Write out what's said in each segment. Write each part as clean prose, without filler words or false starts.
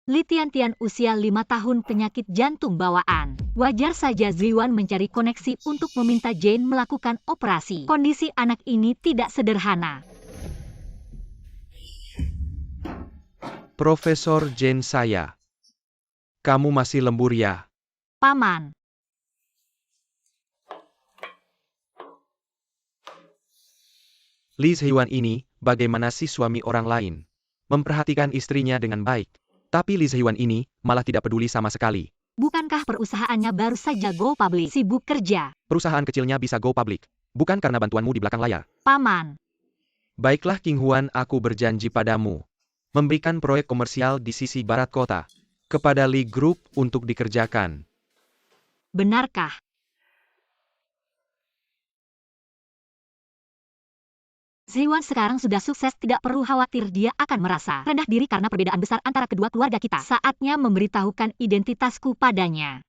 Li Tiantian usia 5 tahun penyakit jantung bawaan. Wajar saja Ziwan mencari koneksi untuk meminta Jane melakukan operasi. Kondisi anak ini tidak sederhana. Profesor Jane saya. Kamu masih lembur ya? Paman. Li Ziwan ini, bagaimana sih suami orang lain? Memperhatikan istrinya dengan baik. Tapi Li Ziwan ini, malah tidak peduli sama sekali. Bukankah perusahaannya baru saja go public? Sibuk kerja. Perusahaan kecilnya bisa go public. Bukan karena bantuanmu di belakang layar. Paman. Baiklah King Huan, aku berjanji padamu. Memberikan proyek komersial di sisi barat kota. Kepada Li Group untuk dikerjakan. Benarkah? Ziwan sekarang sudah sukses, tidak perlu khawatir dia akan merasa rendah diri karena perbedaan besar antara kedua keluarga kita. Saatnya memberitahukan identitasku padanya.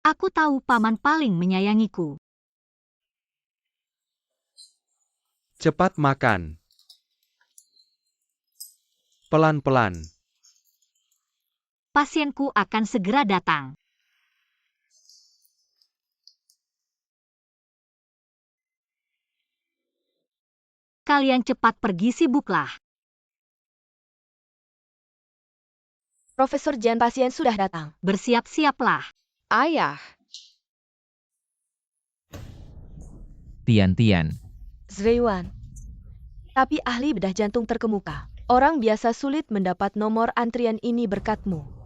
Aku tahu paman paling menyayangiku. Cepat makan. Pelan-pelan. Pasienku akan segera datang. Kalian cepat pergi, sibuklah. Profesor Jan, pasien sudah datang. Bersiap-siaplah. Ayah. Tian-Tian. Ziwan. Tapi ahli bedah jantung terkemuka. Orang biasa sulit mendapat nomor antrian ini berkatmu.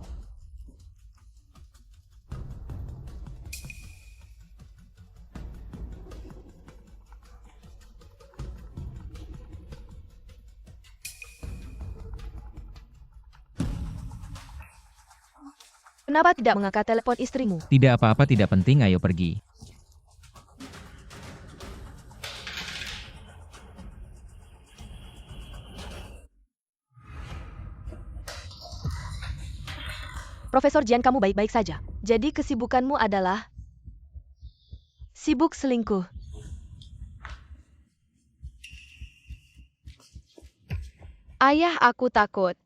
Kenapa tidak mengangkat telepon istrimu? Tidak apa-apa, tidak penting, ayo pergi. Profesor Jian, kamu baik-baik saja. Jadi kesibukanmu adalah sibuk selingkuh. Ayah, aku takut.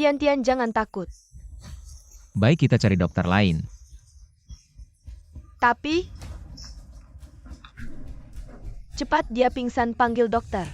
Tian-Tian, jangan takut. Baik, kita cari dokter lain. Tapi cepat, dia pingsan, panggil dokter.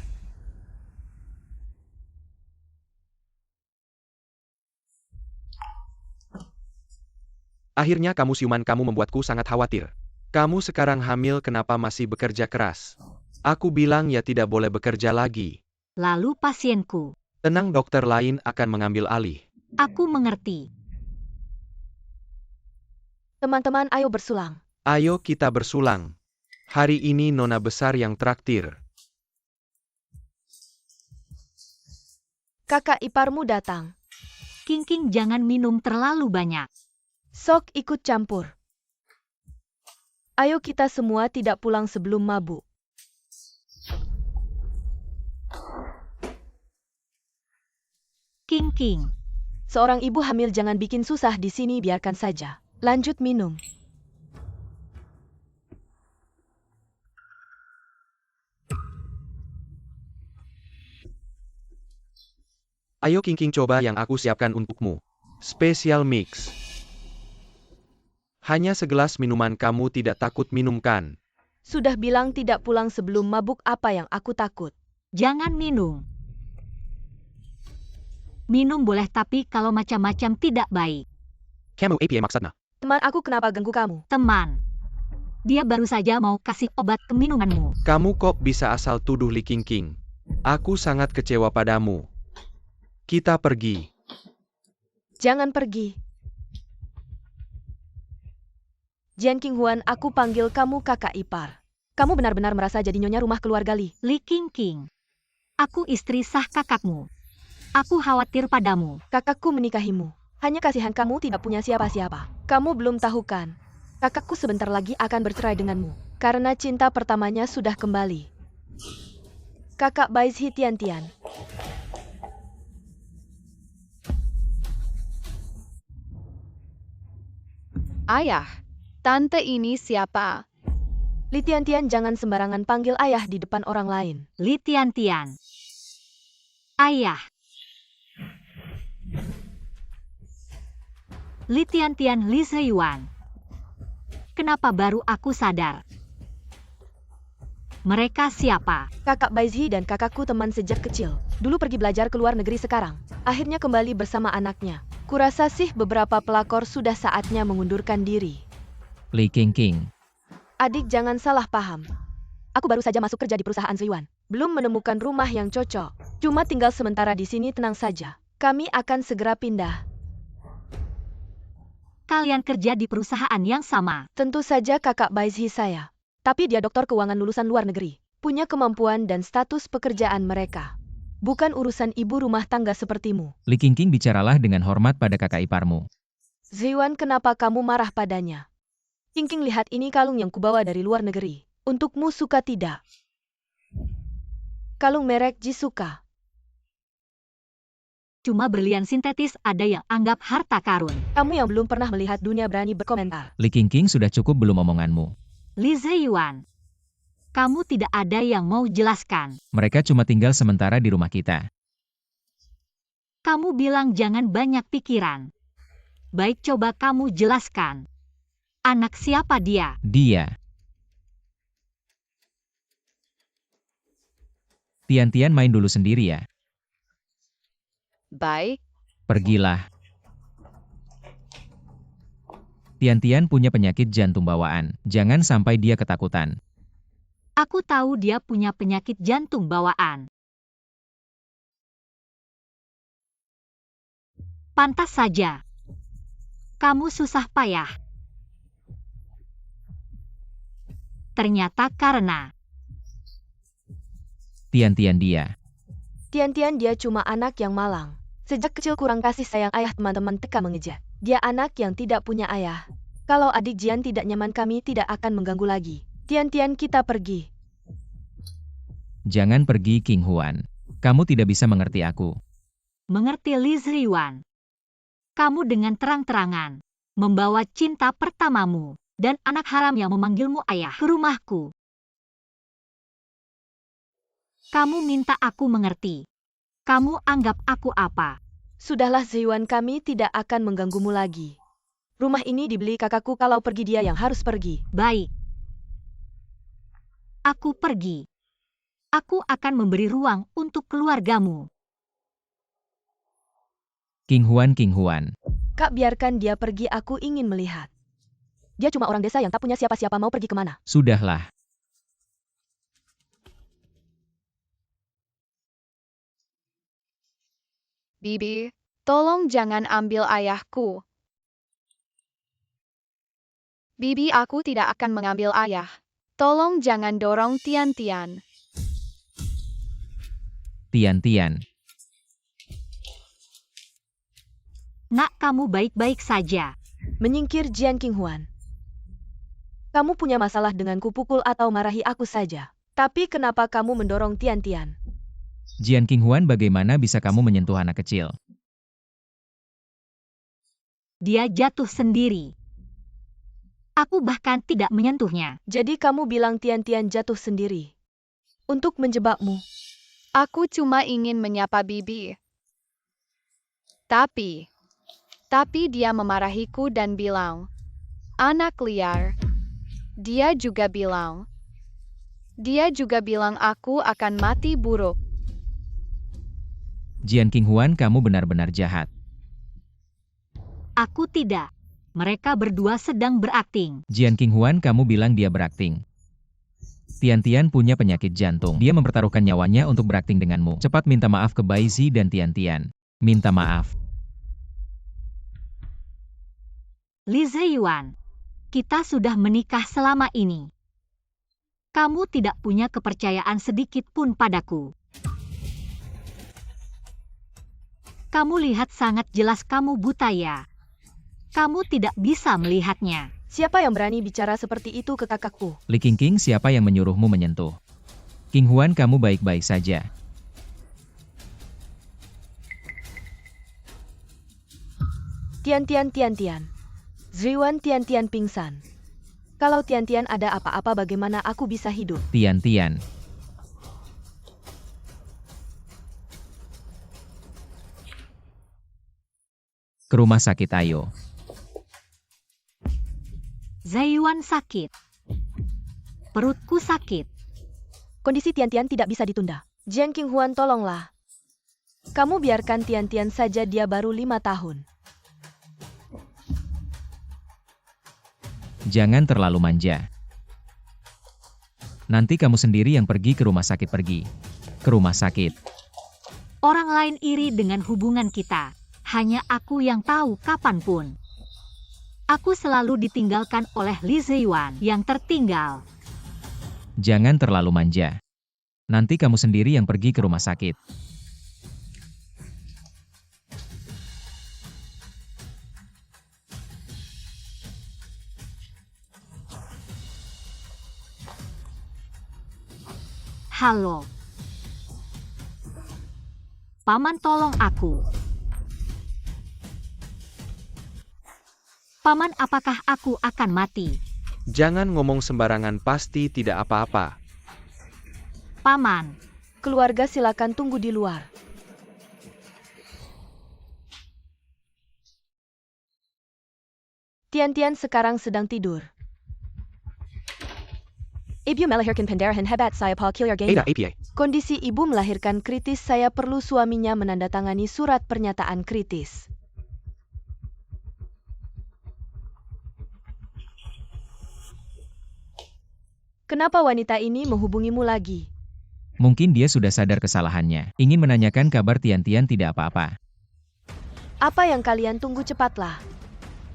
Akhirnya kamu siuman, kamu membuatku sangat khawatir. Kamu sekarang hamil, kenapa masih bekerja keras? Aku bilang ya tidak boleh bekerja lagi. Lalu pasienku. Tenang, dokter lain akan mengambil alih. Aku mengerti. Teman-teman, ayo bersulang. Ayo kita bersulang. Hari ini nona besar yang traktir. Kakak iparmu datang. King, jangan minum terlalu banyak. Sok ikut campur. Ayo kita semua tidak pulang sebelum mabuk. King. Seorang ibu hamil jangan bikin susah di sini, biarkan saja. Lanjut minum. Ayo King, coba yang aku siapkan untukmu. Special mix. Hanya segelas minuman, kamu tidak takut minum kan? Sudah bilang tidak pulang sebelum mabuk, apa yang aku takut? Jangan minum. Minum boleh, tapi kalau macam-macam tidak baik. Kamu apa maksudnya? Teman aku kenapa ganggu kamu? Teman. Dia baru saja mau kasih obat ke minumanmu. Kamu kok bisa asal tuduh Li King? Aku sangat kecewa padamu. Kita pergi. Jangan pergi. Jian King Huan, aku panggil kamu kakak ipar. Kamu benar-benar merasa jadi nyonya rumah keluarga Li. Li King. Aku istri sah kakakmu. Aku khawatir padamu. Kakakku menikahimu. Hanya kasihan kamu tidak punya siapa-siapa. Kamu belum tahu kan? Kakakku sebentar lagi akan bercerai denganmu. Karena cinta pertamanya sudah kembali. Kakak Baizhi Tian-Tian. Ayah, tante ini siapa? Li Tian-Tian, jangan sembarangan panggil ayah di depan orang lain. Li Tian. Ayah. Li Tiantian, Li Zhiyuan. Kenapa baru aku sadar? Mereka siapa? Kakak Baizhi dan kakakku teman sejak kecil. Dulu pergi belajar ke luar negeri, sekarang akhirnya kembali bersama anaknya. Kurasa sih beberapa pelakor sudah saatnya mengundurkan diri. Li Qingqing. Adik, jangan salah paham. Aku baru saja masuk kerja di perusahaan Zhiyuan. Belum menemukan rumah yang cocok. Cuma tinggal sementara di sini, tenang saja. Kami akan segera pindah. Kalian kerja di perusahaan yang sama. Tentu saja kakak Baizhi saya. Tapi dia doktor keuangan lulusan luar negeri. Punya kemampuan dan status pekerjaan mereka. Bukan urusan ibu rumah tangga sepertimu. Li Qingqing, bicaralah dengan hormat pada kakak iparmu. Zhiyuan, kenapa kamu marah padanya? Qingqing, lihat ini kalung yang kubawa dari luar negeri. Untukmu, suka tidak? Kalung merek Jisuka. Cuma berlian sintetis, ada yang anggap harta karun. Kamu yang belum pernah melihat dunia berani berkomentar. Li Qingqing, sudah cukup belum omonganmu? Li Zhiyuan, kamu tidak ada yang mau jelaskan. Mereka cuma tinggal sementara di rumah kita. Kamu bilang jangan banyak pikiran. Baik, coba kamu jelaskan. Anak siapa dia? Dia. Tian-Tian, main dulu sendiri ya. Baik, Pergilah. Tian-Tian punya penyakit jantung bawaan. Jangan sampai dia ketakutan. Aku tahu dia punya penyakit jantung bawaan. Pantas saja. Kamu susah payah. Ternyata karena Tian-Tian, dia. Tian-Tian, dia cuma anak yang malang. Sejak kecil kurang kasih sayang ayah, teman-teman teka mengejar. Dia anak yang tidak punya ayah. Kalau adik Jian tidak nyaman, kami tidak akan mengganggu lagi. Tian-Tian, kita pergi. Jangan pergi, King Huan. Kamu tidak bisa mengerti aku. mengerti Li Zhiyuan. Kamu dengan terang-terangan membawa cinta pertamamu dan anak haram yang memanggilmu ayah ke rumahku. Kamu minta aku mengerti. Kamu anggap aku apa? Sudahlah Zhiyuan, kami tidak akan mengganggumu lagi. Rumah ini dibeli kakakku, kalau pergi dia yang harus pergi. Baik. Aku pergi. Aku akan memberi ruang untuk keluargamu. King Huan. Kak, biarkan dia pergi, aku ingin melihat. Dia cuma orang desa yang tak punya siapa-siapa, mau pergi kemana? Sudahlah. Bibi, tolong jangan ambil ayahku. Bibi, aku tidak akan mengambil ayah. Tolong jangan dorong Tian-Tian. Tian-Tian. Nak, kamu baik-baik saja. Menyingkir Jian King Huan. Kamu punya masalah denganku, pukul atau marahi aku saja. Tapi kenapa kamu mendorong Tian-Tian? Jian King Huan, bagaimana bisa kamu menyentuh anak kecil? Dia jatuh sendiri. Aku bahkan tidak menyentuhnya. Jadi kamu bilang Tian-Tian jatuh sendiri untuk menjebakmu? Aku cuma ingin menyapa Bibi. Tapi dia memarahiku dan bilang, anak liar. Dia juga bilang aku akan mati buruk. Jian King Huan, kamu benar-benar jahat. Aku tidak. Mereka berdua sedang berakting. Jian King Huan, kamu bilang dia berakting. Tian-Tian punya penyakit jantung. Dia mempertaruhkan nyawanya untuk berakting denganmu. Cepat minta maaf ke Baizhi dan Tian-Tian. Minta maaf. Li Zhiyuan, kita sudah menikah selama ini. Kamu tidak punya kepercayaan sedikit pun padaku. Kamu lihat sangat jelas kamu buta ya. Kamu tidak bisa melihatnya. Siapa yang berani bicara seperti itu ke kakakku? Li Qingqing, siapa yang menyuruhmu menyentuh? King Huan, kamu baik-baik saja. Tian-Tian. Zhiyuan, Tian-Tian pingsan. Kalau Tian-Tian ada apa-apa, bagaimana aku bisa hidup? Tian-Tian. Ke rumah sakit ayo. Zaiyuan sakit. Perutku sakit. Kondisi Tian-Tian tidak bisa ditunda. Jian Qinghuan, tolonglah. Kamu biarkan Tian-Tian saja, dia baru 5 tahun. Jangan terlalu manja. Nanti kamu sendiri yang pergi ke rumah sakit pergi. Ke rumah sakit. Orang lain iri dengan hubungan kita. Hanya aku yang tahu kapanpun. Aku selalu ditinggalkan oleh Li Ziyuan yang tertinggal. Jangan terlalu manja. Nanti kamu sendiri yang pergi ke rumah sakit. Halo. Paman, tolong aku. Paman, apakah aku akan mati? Jangan ngomong sembarangan, pasti tidak apa-apa. Paman, Keluarga silakan tunggu di luar. Tian-Tian sekarang sedang tidur. Ibu melahirkan pendarahan hebat, saya Paul Ada APA. Kondisi ibu melahirkan kritis, saya perlu suaminya menandatangani surat pernyataan kritis. Kenapa wanita ini menghubungimu lagi? Mungkin dia sudah sadar kesalahannya. Ingin menanyakan kabar Tian-Tian tidak apa-apa. Apa yang kalian tunggu, cepatlah.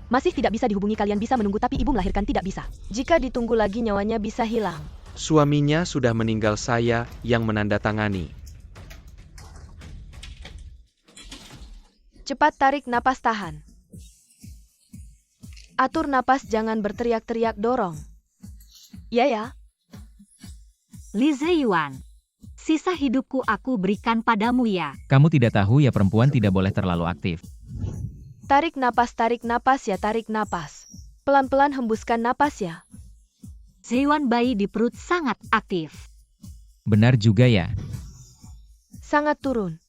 Masih tidak bisa dihubungi, kalian bisa menunggu tapi ibu melahirkan tidak bisa. Jika ditunggu lagi nyawanya bisa hilang. Suaminya sudah meninggal, saya yang menandatangani. Cepat tarik napas, tahan. Atur napas, jangan berteriak-teriak, dorong. Ya. Li Ziyuan. Sisa hidupku aku berikan padamu ya. Kamu tidak tahu ya, perempuan tidak boleh terlalu aktif. Tarik napas ya, tarik napas. Pelan-pelan hembuskan napas ya. Ziyuan, bayi di perut sangat aktif. Benar juga ya. Sangat turun.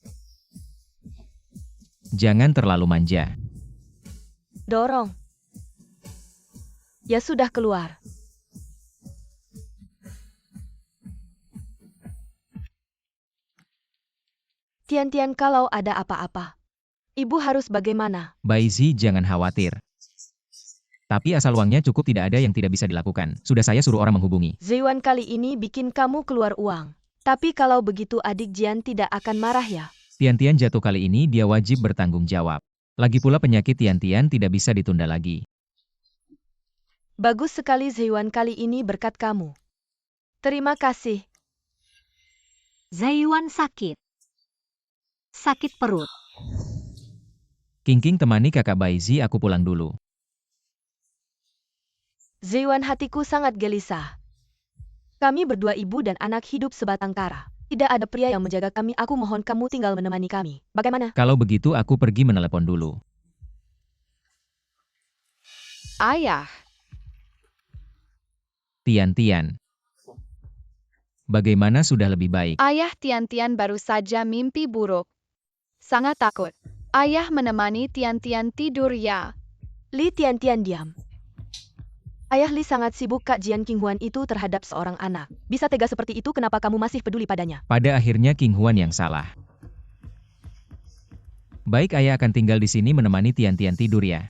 Jangan terlalu manja. Dorong. Ya sudah, keluar. Tian-Tian, kalau ada apa-apa, ibu harus bagaimana? Baizi, jangan khawatir. Tapi asal uangnya cukup, tidak ada yang tidak bisa dilakukan. Sudah saya suruh orang menghubungi. Ziyuan kali ini bikin kamu keluar uang. Tapi kalau begitu adik Jian tidak akan marah ya? Tian-Tian jatuh kali ini, dia wajib bertanggung jawab. Lagi pula penyakit Tian-Tian tidak bisa ditunda lagi. Bagus sekali Ziyuan, kali ini berkat kamu. Terima kasih. Ziyuan sakit. Sakit perut. King temani kakak Baizi, aku pulang dulu. Ziyuan, hatiku sangat gelisah. Kami berdua ibu dan anak hidup sebatang kara. Tidak ada pria yang menjaga kami, aku mohon kamu tinggal menemani kami. Bagaimana? Kalau begitu aku pergi menelepon dulu. Ayah, Tian-Tian. Bagaimana, sudah lebih baik? ayah Tian-Tian baru saja mimpi buruk. Sangat takut. Ayah menemani Tian-Tian tidur ya. Li, Tian-Tian diam. Ayah Li sangat sibuk, Kak Jian Qinghuan itu terhadap seorang anak. Bisa tega seperti itu, kenapa kamu masih peduli padanya? Pada akhirnya King Huan yang salah. Baik, ayah akan tinggal di sini menemani Tian-Tian tidur ya.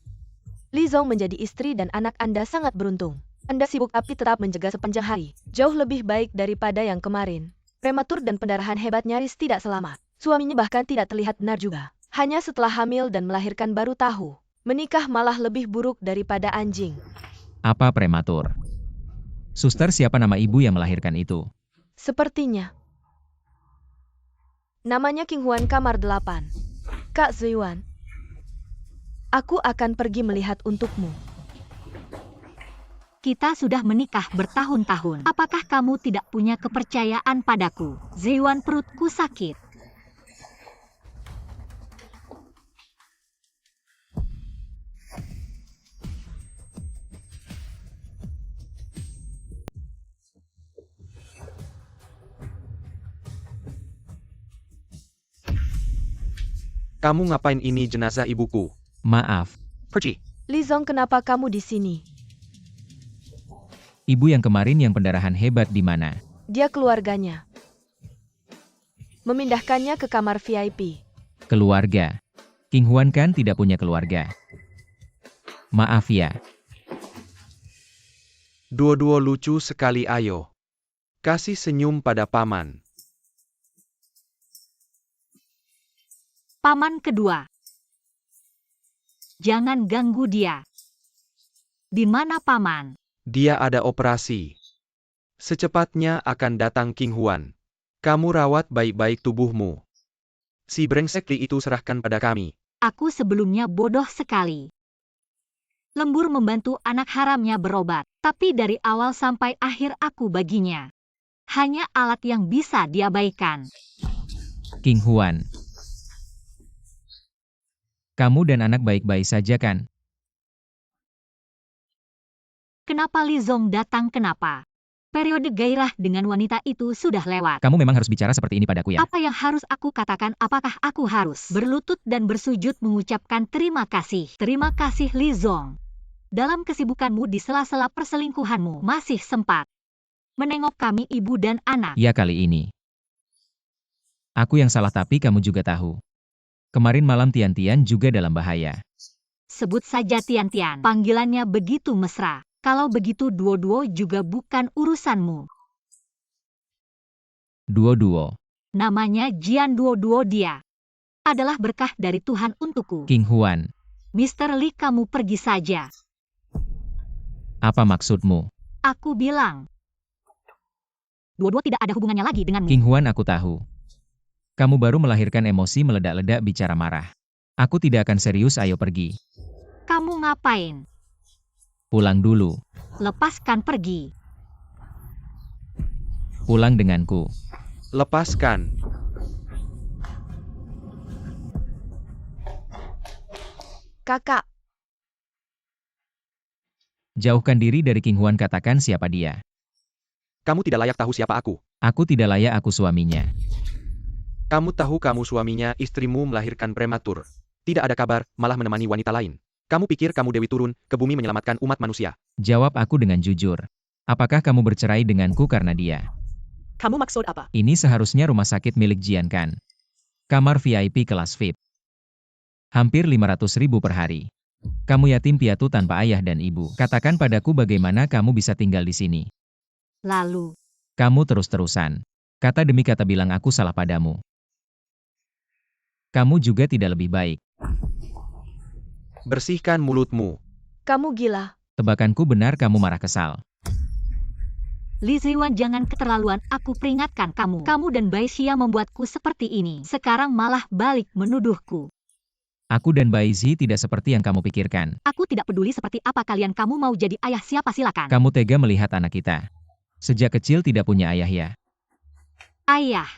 Li Zong menjadi istri dan anak Anda sangat beruntung. Anda sibuk tapi tetap menjaga sepanjang hari. Jauh lebih baik daripada yang kemarin. Prematur dan pendarahan hebat nyaris tidak selamat. Suaminya bahkan tidak terlihat benar juga. Hanya setelah hamil dan melahirkan baru tahu. Menikah malah lebih buruk daripada anjing. Apa prematur? Suster, siapa nama ibu yang melahirkan itu? Sepertinya. Namanya King Huan, kamar 8. Kak Ziyuan. Aku akan pergi melihat untukmu. Kita sudah menikah bertahun-tahun. Apakah kamu tidak punya kepercayaan padaku? Ziyuan, perutku sakit. Kamu ngapain ini jenazah ibuku? Maaf, Pergi. Li Zong, kenapa kamu di sini? ibu yang kemarin yang pendarahan hebat di mana? Dia keluarganya. Memindahkannya ke kamar VIP. Keluarga. King Huan kan tidak punya keluarga. Maaf ya. Dua-dua lucu sekali ayo. Kasih senyum pada paman. Paman kedua. Jangan ganggu dia. Di mana paman? Dia ada operasi. Secepatnya akan datang King Huan. Kamu rawat baik-baik tubuhmu. Si brengsek Li itu serahkan pada kami. Aku sebelumnya bodoh sekali. Lembur membantu anak haramnya berobat, tapi dari awal sampai akhir aku baginya. Hanya alat yang bisa diabaikan. King Huan. Kamu dan anak baik-baik saja kan? Kenapa Li Zong datang kenapa? Periode gairah dengan wanita itu sudah lewat. Kamu memang harus bicara seperti ini padaku ya. Apa yang harus aku katakan? Apakah aku harus berlutut dan bersujud mengucapkan terima kasih? Terima kasih Li Zong. Dalam kesibukanmu di sela-sela perselingkuhanmu masih sempat menengok kami ibu dan anak. Ya kali ini. Aku yang salah tapi kamu juga tahu. Kemarin malam Tian-Tian juga dalam bahaya. Sebut saja Tian-Tian. Panggilannya begitu mesra. Kalau begitu Duo-Duo juga bukan urusanmu. Duo-duo. Namanya Jian Duo-Duo dia. Adalah berkah dari Tuhan untukku. King Huan. Mr. Li, kamu pergi saja. Apa maksudmu? Aku bilang. Duo-Duo tidak ada hubungannya lagi denganmu. King Huan, aku tahu. Kamu baru melahirkan emosi meledak-ledak bicara marah. Aku tidak akan serius, ayo pergi. Kamu ngapain? Pulang dulu. Lepaskan pergi. Pulang denganku. Lepaskan. Kakak, Jauhkan diri dari King Huan, katakan siapa dia. Kamu tidak layak tahu siapa aku. Aku tidak layak, aku suaminya. Kamu tahu kamu suaminya, istrimu melahirkan prematur. Tidak ada kabar, malah menemani wanita lain. Kamu pikir kamu Dewi turun ke bumi menyelamatkan umat manusia? Jawab aku dengan jujur. Apakah kamu bercerai denganku karena dia? Kamu maksud apa? Ini seharusnya rumah sakit milik Jian kan? Kamar VIP kelas VIP. Hampir 500.000 per hari. Kamu yatim piatu tanpa ayah dan ibu. Katakan padaku bagaimana kamu bisa tinggal di sini. Lalu. Kamu terus-terusan. Kata demi kata bilang aku salah padamu. Kamu juga tidak lebih baik. Bersihkan mulutmu. kamu gila. Tebakanku benar, kamu marah kesal. Li Ziwan, jangan keterlaluan, aku peringatkan kamu. Kamu dan Bai Xia membuatku seperti ini. Sekarang malah balik menuduhku. Aku dan Bai Zi tidak seperti yang kamu pikirkan. Aku tidak peduli seperti apa kalian, kamu mau jadi ayah siapa silakan. Kamu tega melihat anak kita. Sejak kecil tidak punya ayah ya. Ayah.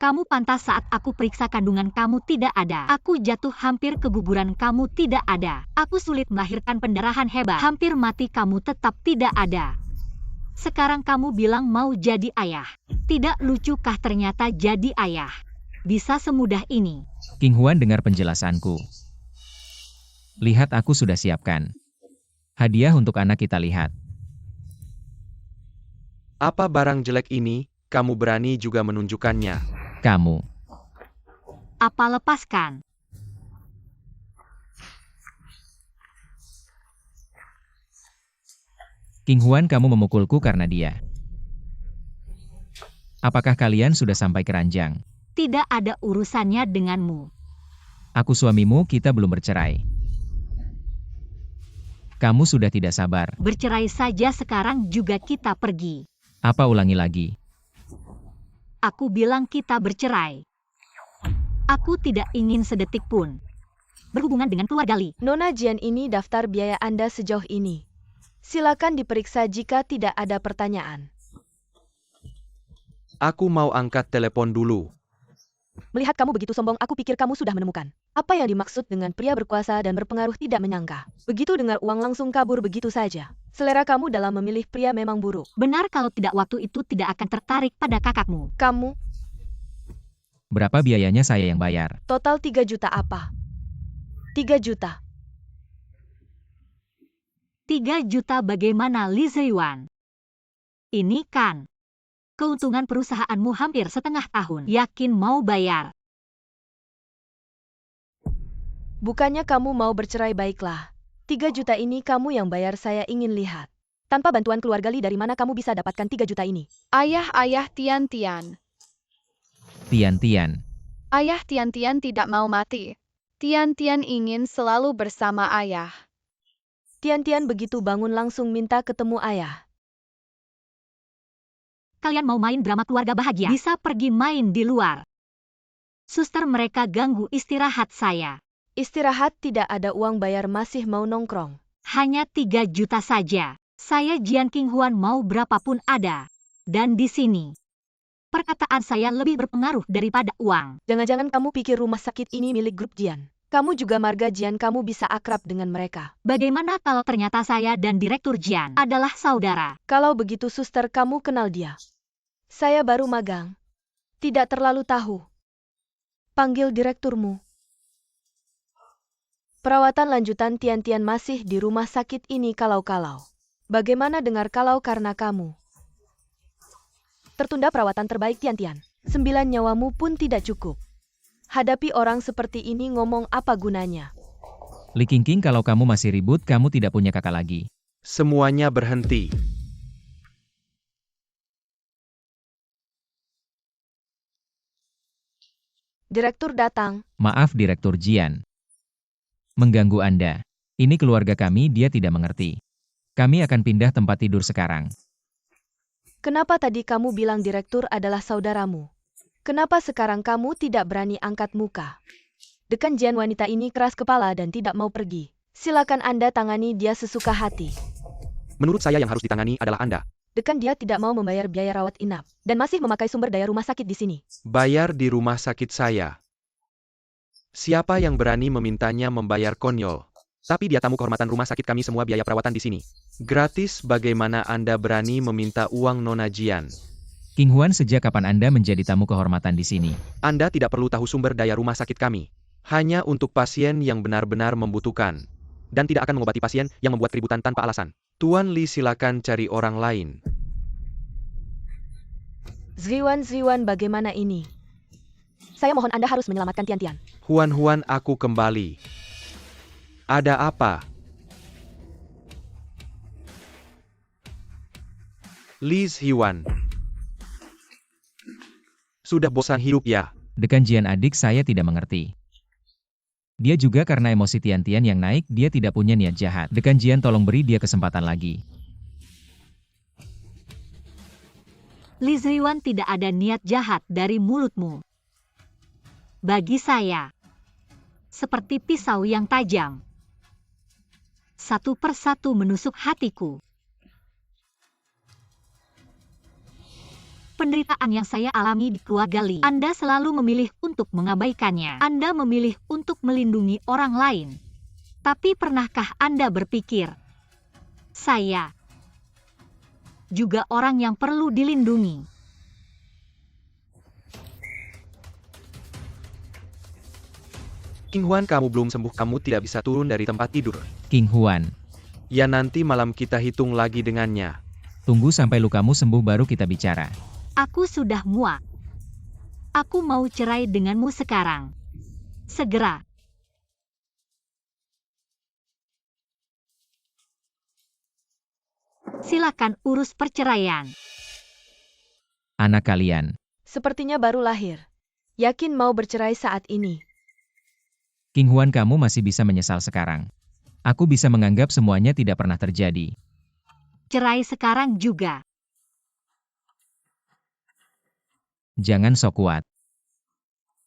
Kamu pantas saat aku periksa kandungan kamu tidak ada. Aku jatuh hampir keguguran kamu tidak ada. Aku sulit melahirkan pendarahan hebat. Hampir mati kamu tetap tidak ada. Sekarang kamu bilang mau jadi ayah. Tidak lucukah ternyata jadi ayah? Bisa semudah ini. King Huan dengar penjelasanku. Lihat, aku sudah siapkan hadiah untuk anak kita, lihat. Apa barang jelek ini, kamu berani juga menunjukkannya? Kamu. Apa lepaskan? King Huan, kamu memukulku karena dia. Apakah kalian sudah sampai ke ranjang? Tidak ada urusannya denganmu. Aku suamimu, kita belum bercerai. Kamu sudah tidak sabar. Bercerai saja sekarang juga kita pergi. Apa, ulangi lagi? Aku bilang kita bercerai. Aku tidak ingin sedetik pun berhubungan dengan keluarga Li. Nona Jian, ini daftar biaya Anda sejauh ini. Silakan diperiksa jika tidak ada pertanyaan. Aku mau angkat telepon dulu. Melihat kamu begitu sombong, aku pikir kamu sudah menemukan apa yang dimaksud dengan pria berkuasa dan berpengaruh tidak menyangka. Begitu dengar uang langsung kabur begitu saja. Selera kamu dalam memilih pria memang buruk. Benar, kalau tidak waktu itu tidak akan tertarik pada kakakmu. Kamu Berapa biayanya saya yang bayar? Total 3 juta apa? 3 juta. 3 juta bagaimana Li Ziyuan? Ini kan keuntungan perusahaanmu hampir setengah tahun. Yakin mau bayar? Bukannya kamu mau bercerai, baiklah. 3 juta ini kamu yang bayar, saya ingin lihat. Tanpa bantuan keluarga Li, dari mana kamu bisa dapatkan 3 juta ini? Ayah Tian. Tian. Ayah Tian tidak mau mati. Tian ingin selalu bersama ayah. Tian begitu bangun langsung minta ketemu ayah. Kalian mau main drama keluarga bahagia? Bisa pergi main di luar. Suster, mereka ganggu istirahat saya. Istirahat, tidak ada uang bayar, masih mau nongkrong. Hanya 3 juta saja. Saya Jian Qinghuan, mau berapapun ada. Dan di sini, perkataan saya lebih berpengaruh daripada uang. Jangan-jangan kamu pikir rumah sakit ini milik grup Jian? Kamu juga marga Jian, kamu bisa akrab dengan mereka. Bagaimana kalau ternyata saya dan Direktur Jian adalah saudara? Kalau begitu suster, kamu kenal dia? Saya baru magang. Tidak terlalu tahu. Panggil direkturmu. Perawatan lanjutan Tian masih di rumah sakit ini kalau-kalau. Bagaimana dengar kalau karena kamu tertunda perawatan terbaik Tian? 9 nyawamu pun tidak cukup. Hadapi orang seperti ini, ngomong apa gunanya? Li Qingqing, kalau kamu masih ribut, kamu tidak punya kakak lagi. Semuanya berhenti. Direktur datang. Maaf Direktur Jian. Mengganggu Anda. Ini keluarga kami, dia tidak mengerti. Kami akan pindah tempat tidur sekarang. Kenapa tadi kamu bilang direktur adalah saudaramu? Kenapa sekarang kamu tidak berani angkat muka? Dekan Jian, wanita ini keras kepala dan tidak mau pergi. Silakan Anda tangani dia sesuka hati. Menurut saya yang harus ditangani adalah Anda. Dekan dia tidak mau membayar biaya rawat inap dan masih memakai sumber daya rumah sakit di sini. Bayar di rumah sakit saya. Siapa yang berani memintanya membayar konyol? Tapi dia tamu kehormatan rumah sakit kami, semua biaya perawatan di sini gratis. Bagaimana Anda berani meminta uang Nona Jian? Qinghuan, sejak kapan Anda menjadi tamu kehormatan di sini? Anda tidak perlu tahu sumber daya rumah sakit kami. Hanya untuk pasien yang benar-benar membutuhkan. Dan tidak akan mengobati pasien yang membuat keributan tanpa alasan. Tuan Li, silakan cari orang lain. Ziyuan, bagaimana ini? Saya mohon Anda harus menyelamatkan Tian. Huan, aku kembali. Ada apa? Li Ziyuan. Sudah bosan hidup ya? Dekan Jian, adik saya tidak mengerti. Dia juga karena emosi Tian yang naik, dia tidak punya niat jahat. Dekan Jian, tolong beri dia kesempatan lagi. Li Ziyuan, tidak ada niat jahat dari mulutmu. Bagi saya, seperti pisau yang tajam. Satu persatu menusuk hatiku. Penderitaan yang saya alami di keluarga Li, Anda selalu memilih untuk mengabaikannya. Anda memilih untuk melindungi orang lain. Tapi pernahkah Anda berpikir, saya juga orang yang perlu dilindungi? Qinghuan, kamu belum sembuh, kamu tidak bisa turun dari tempat tidur. Qinghuan, Ya, nanti malam kita hitung lagi dengannya. tunggu sampai lukamu sembuh baru kita bicara. Aku sudah muak. Aku mau cerai denganmu sekarang. Segera. Silakan urus perceraian. Anak kalian. Sepertinya baru lahir. Yakin mau bercerai saat ini? Qinghuan, kamu masih bisa menyesal sekarang. Aku bisa menganggap semuanya tidak pernah terjadi. Cerai sekarang juga. Jangan sok kuat.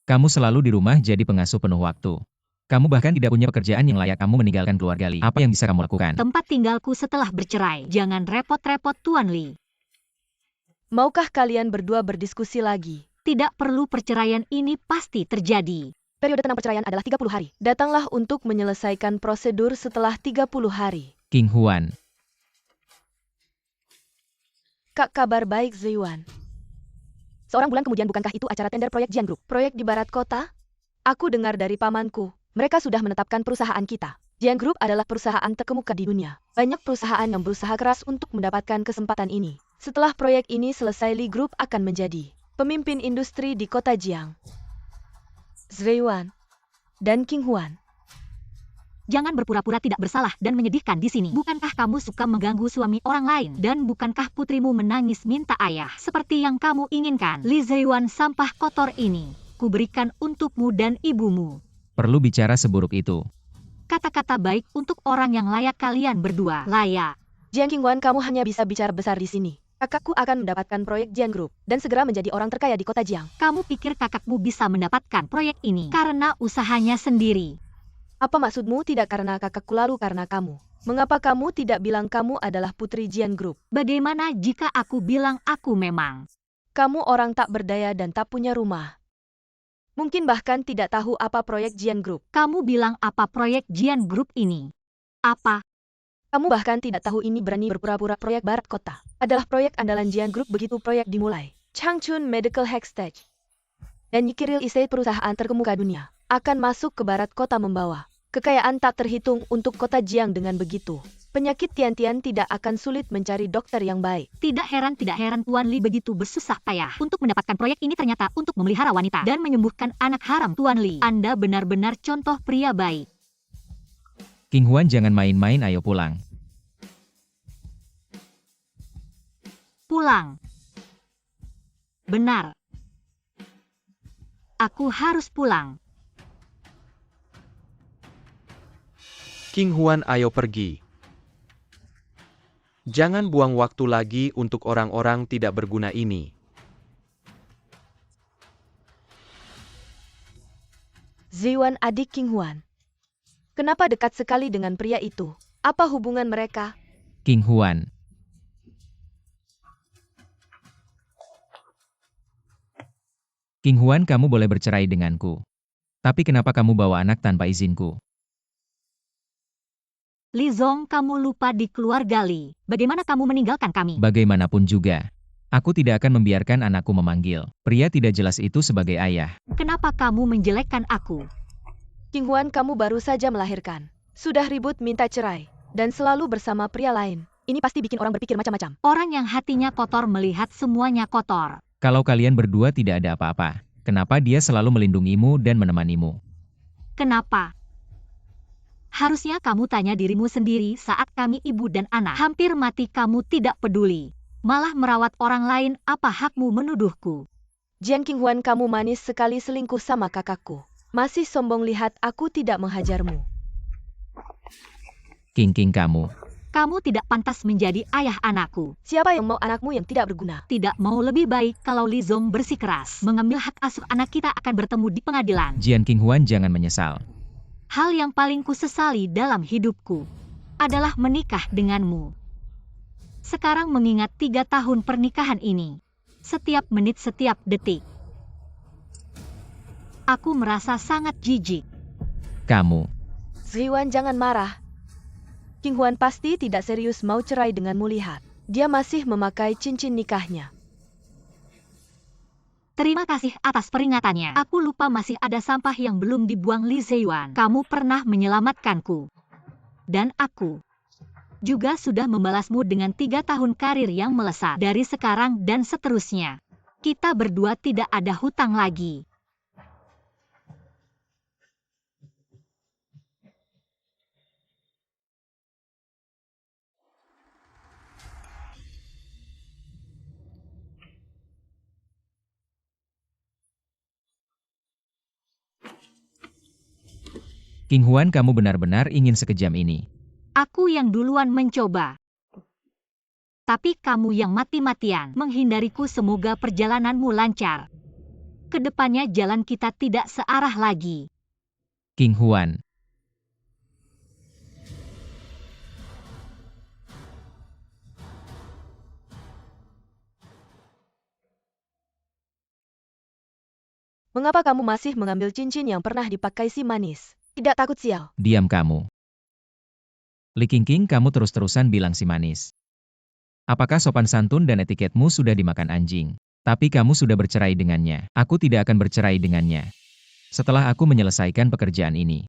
Kamu selalu di rumah jadi pengasuh penuh waktu. Kamu bahkan tidak punya pekerjaan yang layak, kamu meninggalkan keluarga Li. Apa yang bisa kamu lakukan? Tempat tinggalku setelah bercerai. Jangan repot-repot, Tuan Li. Maukah kalian berdua berdiskusi lagi? Tidak perlu, perceraian ini pasti terjadi. Periode tenang perceraian adalah 30 hari. Datanglah untuk menyelesaikan prosedur setelah 30 hari. Qinghuan, Kak, kabar baik Ziyuan. Seorang bulan kemudian bukankah itu acara tender proyek Jian Group? Proyek di barat kota? Aku dengar dari pamanku, mereka sudah menetapkan perusahaan kita. Jian Group adalah perusahaan terkemuka di dunia. Banyak perusahaan yang berusaha keras untuk mendapatkan kesempatan ini. Setelah proyek ini selesai, Li Group akan menjadi pemimpin industri di kota Jiang. Zhui Yuan dan King Huan. Jangan berpura-pura tidak bersalah dan menyedihkan di sini. Bukankah kamu suka mengganggu suami orang lain? Dan bukankah putrimu menangis minta ayah seperti yang kamu inginkan? Li Zheyuan, sampah kotor ini kuberikan untukmu dan ibumu. Perlu bicara seburuk itu. Kata-kata baik untuk orang yang layak kalian berdua. Layak. Jiang Qinghuan, kamu hanya bisa bicara besar di sini. Kakakku akan mendapatkan proyek Jian Group dan segera menjadi orang terkaya di kota Jiang. Kamu pikir kakakmu bisa mendapatkan proyek ini karena usahanya sendiri? Apa maksudmu tidak karena kakakku lalu karena kamu? Mengapa kamu tidak bilang kamu adalah putri Jian Group? Bagaimana jika aku bilang aku memang? Kamu orang tak berdaya dan tak punya rumah. Mungkin bahkan tidak tahu apa proyek Jian Group. Kamu bilang apa proyek Jian Group ini? Apa? Kamu bahkan tidak tahu ini berani berpura-pura proyek barat kota. Adalah proyek andalan Jian Group begitu proyek dimulai. Changchun Medical Hextech dan Yikiril Estate, perusahaan terkemuka dunia, akan masuk ke barat kota membawa kekayaan tak terhitung untuk kota Jiang. Dengan begitu, penyakit Tian-Tian tidak akan sulit mencari dokter yang baik. Tidak heran Tuan Li begitu bersusah payah untuk mendapatkan proyek ini, ternyata untuk memelihara wanita dan menyembuhkan anak haram. Tuan Li, Anda benar-benar contoh pria baik. King Huan, jangan main-main, ayo pulang. Pulang. Benar. Aku harus pulang. King Huan, ayo pergi. Jangan buang waktu lagi untuk orang-orang tidak berguna ini. Zhiwan, adik King Huan. Kenapa dekat sekali dengan pria itu? Apa hubungan mereka? King Huan. King Huan, kamu boleh bercerai denganku. Tapi kenapa kamu bawa anak tanpa izinku? Li Zong, kamu lupa di keluarga Li. Bagaimana kamu meninggalkan kami? Bagaimanapun juga, aku tidak akan membiarkan anakku memanggil pria tidak jelas itu sebagai ayah. Kenapa kamu menjelekkan aku? King Huan, kamu baru saja melahirkan. Sudah ribut minta cerai. Dan selalu bersama pria lain. Ini pasti bikin orang berpikir macam-macam. Orang yang hatinya kotor melihat semuanya kotor. Kalau kalian berdua tidak ada apa-apa, kenapa dia selalu melindungimu dan menemanimu? Kenapa? Harusnya kamu tanya dirimu sendiri saat kami ibu dan anak. Hampir mati kamu tidak peduli. Malah merawat orang lain, apa hakmu menuduhku? Jian King Huan, kamu manis sekali selingkuh sama kakakku. Masih sombong, lihat aku tidak menghajarmu. King kamu. Kamu tidak pantas menjadi ayah anakku. Siapa yang mau anakmu yang tidak berguna? Tidak mau lebih baik kalau Li Zong bersikeras mengambil hak asuh anak kita akan bertemu di pengadilan. Jian King Huan, jangan menyesal. Hal yang paling kusesali dalam hidupku adalah menikah denganmu. Sekarang mengingat 3 tahun pernikahan ini, setiap menit, setiap detik, aku merasa sangat jijik. Kamu. Zhiwan, jangan marah. King Huan pasti tidak serius mau cerai denganmu, lihat. Dia masih memakai cincin nikahnya. Terima kasih atas peringatannya. Aku lupa masih ada sampah yang belum dibuang. Li Zheyuan, kamu pernah menyelamatkanku. Dan aku juga sudah membalasmu dengan 3 tahun karir yang melesat. Dari sekarang dan seterusnya, kita berdua tidak ada hutang lagi. King Huan, kamu benar-benar ingin sekejam ini. Aku yang duluan mencoba. Tapi kamu yang mati-matian menghindariku. Semoga perjalananmu lancar. Kedepannya jalan kita tidak searah lagi. King Huan. Mengapa kamu masih mengambil cincin yang pernah dipakai si manis? Tidak takut sial? Diam kamu. Li King, kamu terus-terusan bilang si manis. Apakah sopan santun dan etiketmu sudah dimakan anjing? Tapi kamu sudah bercerai dengannya. Aku tidak akan bercerai dengannya. Setelah aku menyelesaikan pekerjaan ini,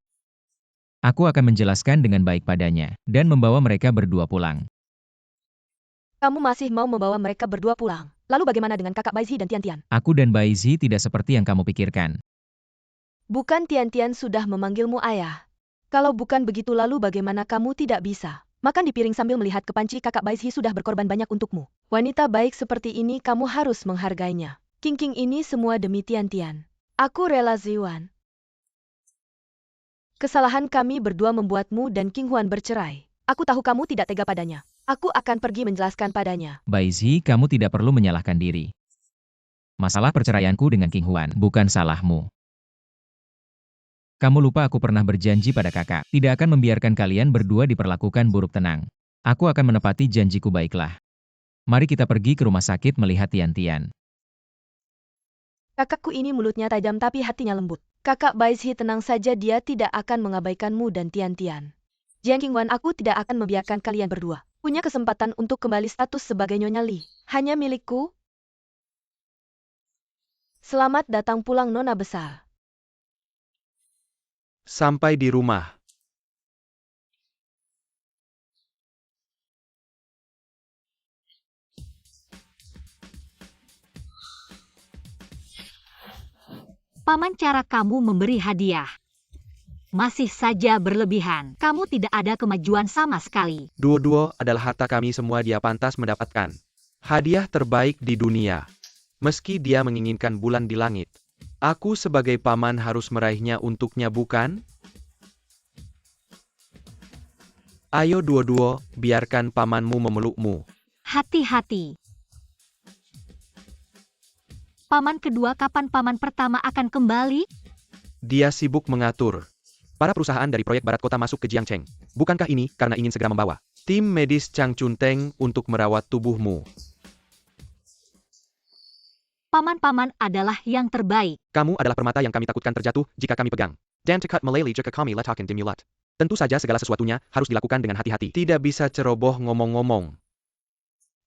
aku akan menjelaskan dengan baik padanya, dan membawa mereka berdua pulang. Kamu masih mau membawa mereka berdua pulang? Lalu bagaimana dengan kakak Baizi dan Tian-Tian? Aku dan Baizi tidak seperti yang kamu pikirkan. Bukan Tian-Tian sudah memanggilmu ayah. Kalau bukan begitu lalu bagaimana kamu tidak bisa makan di piring sambil melihat ke panci kakak Baizi sudah berkorban banyak untukmu. Wanita baik seperti ini kamu harus menghargainya. King ini semua demi Tian-Tian. Aku rela Ziwan. Kesalahan kami berdua membuatmu dan King Huan bercerai. Aku tahu kamu tidak tega padanya. Aku akan pergi menjelaskan padanya. Baizi, kamu tidak perlu menyalahkan diri. Masalah perceraianku dengan King Huan bukan salahmu. Kamu lupa aku pernah berjanji pada kakak, tidak akan membiarkan kalian berdua diperlakukan buruk. Tenang. Aku akan menepati janjiku, baiklah. Mari kita pergi ke rumah sakit melihat Tian-Tian. Kakakku ini mulutnya tajam tapi hatinya lembut. Kakak Baizi tenang saja, dia tidak akan mengabaikanmu dan Tian-Tian. Jiang Qingwan, aku tidak akan membiarkan kalian berdua punya kesempatan untuk kembali status sebagai Nyonya Li. Hanya milikku. Selamat datang pulang Nona Besar. Sampai di rumah. Paman, cara kamu memberi hadiah masih saja berlebihan. Kamu tidak ada kemajuan sama sekali. Duo-duo adalah harta kami semua, dia pantas mendapatkan hadiah terbaik di dunia. Meski dia menginginkan bulan di langit, aku sebagai paman harus meraihnya untuknya, bukan? Ayo duo-duo, biarkan pamanmu memelukmu. Hati-hati. Paman kedua, kapan paman pertama akan kembali? Dia sibuk mengatur para perusahaan dari proyek Barat Kota masuk ke Jiangcheng. Bukankah ini karena ingin segera membawa tim medis Chang Chunteng untuk merawat tubuhmu? Paman-paman adalah yang terbaik. Kamu adalah permata yang kami takutkan terjatuh jika kami pegang. Dan tekad meleli jika kami letakkan dimulat. Tentu saja segala sesuatunya harus dilakukan dengan hati-hati. Tidak bisa ceroboh ngomong-ngomong.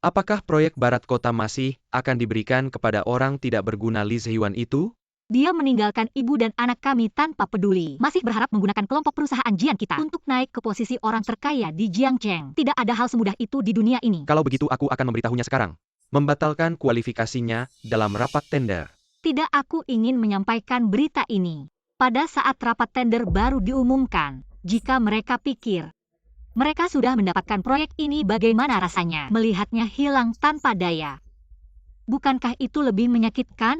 Apakah proyek Barat Kota masih akan diberikan kepada orang tidak berguna Li Zheyuan itu? Dia meninggalkan ibu dan anak kami tanpa peduli. Masih berharap menggunakan kelompok perusahaan Jian kita untuk naik ke posisi orang terkaya di Jiangcheng. Tidak ada hal semudah itu di dunia ini. Kalau begitu aku akan memberitahunya sekarang. Membatalkan kualifikasinya dalam rapat tender. Tidak, aku ingin menyampaikan berita ini pada saat rapat tender baru diumumkan. Jika mereka pikir mereka sudah mendapatkan proyek ini, bagaimana rasanya melihatnya hilang tanpa daya? Bukankah itu lebih menyakitkan?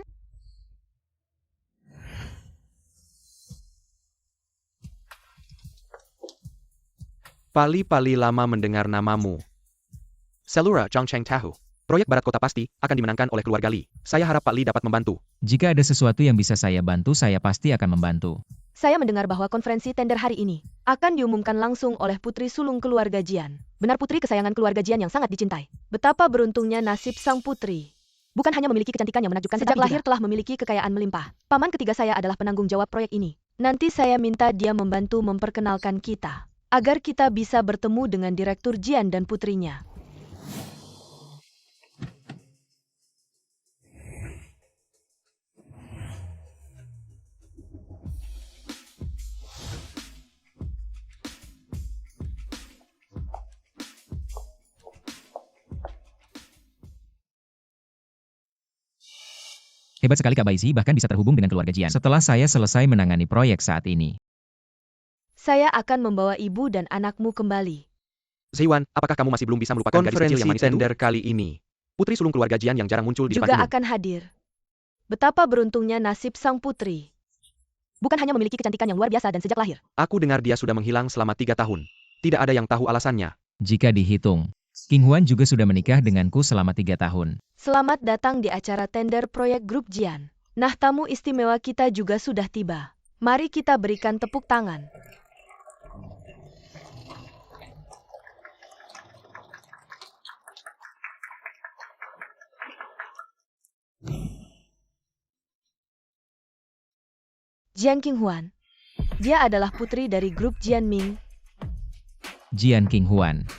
Pali-pali lama mendengar namamu. Selura Zhangcheng Tahu. Proyek Barat Kota pasti akan dimenangkan oleh keluarga Li. Saya harap Pak Li dapat membantu. Jika ada sesuatu yang bisa saya bantu, saya pasti akan membantu. Saya mendengar bahwa konferensi tender hari ini akan diumumkan langsung oleh putri sulung keluarga Jian. Benar, putri kesayangan keluarga Jian yang sangat dicintai. Betapa beruntungnya nasib sang putri. Bukan hanya memiliki kecantikan yang menakjubkan, sejak lahir telah memiliki kekayaan melimpah. Paman ketiga saya adalah penanggung jawab proyek ini. Nanti saya minta dia membantu memperkenalkan kita, agar kita bisa bertemu dengan Direktur Jian dan putrinya. Hebat sekali Kak Baizi, bahkan bisa terhubung dengan keluarga Jian. Setelah saya selesai menangani proyek saat ini, Saya akan membawa ibu dan anakmu kembali. Zheyuan, apakah kamu masih belum bisa melupakan gadis kecil yang manis itu? Tender kali ini, putri sulung keluarga Jian yang jarang muncul di depan Juga umum akan hadir. Betapa beruntungnya nasib sang putri. Bukan hanya memiliki kecantikan yang luar biasa dan sejak lahir. Aku dengar dia sudah menghilang selama 3 tahun. Tidak ada yang tahu alasannya. jika dihitung, King Huan juga sudah menikah denganku selama 3 tahun. Selamat datang di acara tender proyek grup Jian. Nah, tamu istimewa kita juga sudah tiba. Mari kita berikan tepuk tangan. Jian Qinghuan. Dia adalah putri dari grup Jian Ming. Jian King Huan.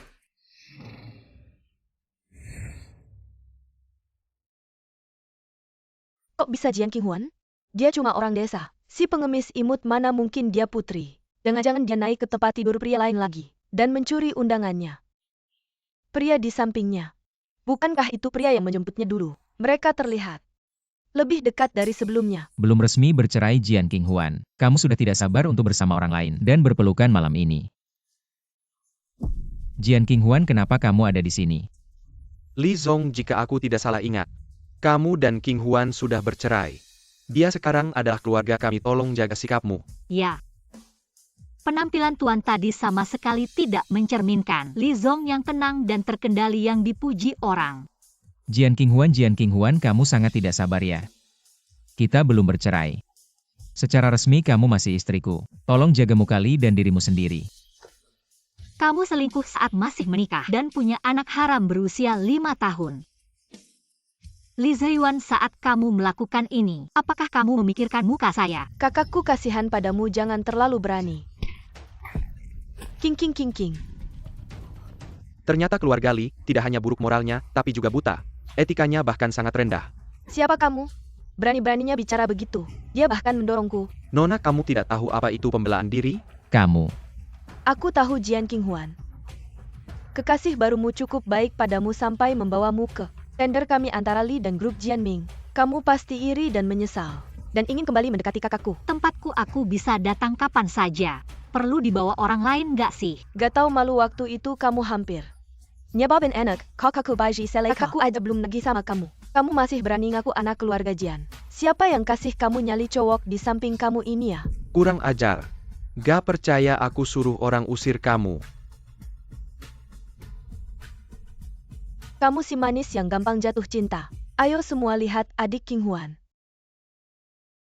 Kok bisa Jian Qinghuan? Dia cuma orang desa. Si pengemis imut mana mungkin dia putri. Jangan-jangan dia naik ke tempat tidur pria lain lagi dan mencuri undangannya. Pria di sampingnya. Bukankah itu pria yang menjemputnya dulu? Mereka terlihat lebih dekat dari sebelumnya. Belum resmi bercerai Jian Qinghuan. Kamu sudah tidak sabar untuk bersama orang lain dan berpelukan malam ini. Jian Qinghuan, kenapa kamu ada di sini? Li Zong, jika aku tidak salah ingat, kamu dan Qinghuan sudah bercerai. Dia sekarang adalah keluarga kami, tolong jaga sikapmu. Ya. Penampilan Tuan tadi sama sekali tidak mencerminkan Li Zong yang tenang dan terkendali yang dipuji orang. Jian Qinghuan, kamu sangat tidak sabar ya. Kita belum bercerai. Secara resmi kamu masih istriku. Tolong jaga muka Li dan dirimu sendiri. Kamu selingkuh saat masih menikah dan punya anak haram berusia 5 tahun. Li Ziyuan, saat kamu melakukan ini, apakah kamu memikirkan muka saya? Kakakku kasihan padamu, jangan terlalu berani. King. Ternyata keluarga Li tidak hanya buruk moralnya, tapi juga buta. Etikanya bahkan sangat rendah. Siapa kamu? Berani-beraninya bicara begitu. Dia bahkan mendorongku. Nona, kamu tidak tahu apa itu pembelaan diri? Kamu. Aku tahu Jian Qinghuan. Kekasih barumu cukup baik padamu sampai membawamu ke tender kami antara Li dan grup Jianming. Kamu pasti iri dan menyesal. Dan ingin kembali mendekati kakakku. Tempatku aku bisa datang kapan saja. Perlu dibawa orang lain gak sih? Gak tahu malu waktu itu kamu hampir. Nyebabin enak, kakakku Baiji Seleka. Kakakku aja belum nagih sama kamu. Kamu masih berani ngaku anak keluarga Jian. Siapa yang kasih kamu nyali cowok di samping kamu ini ya? Kurang ajar. Gak percaya aku suruh orang usir kamu. Kamu si manis yang gampang jatuh cinta. Ayo semua lihat adik Qinghuan.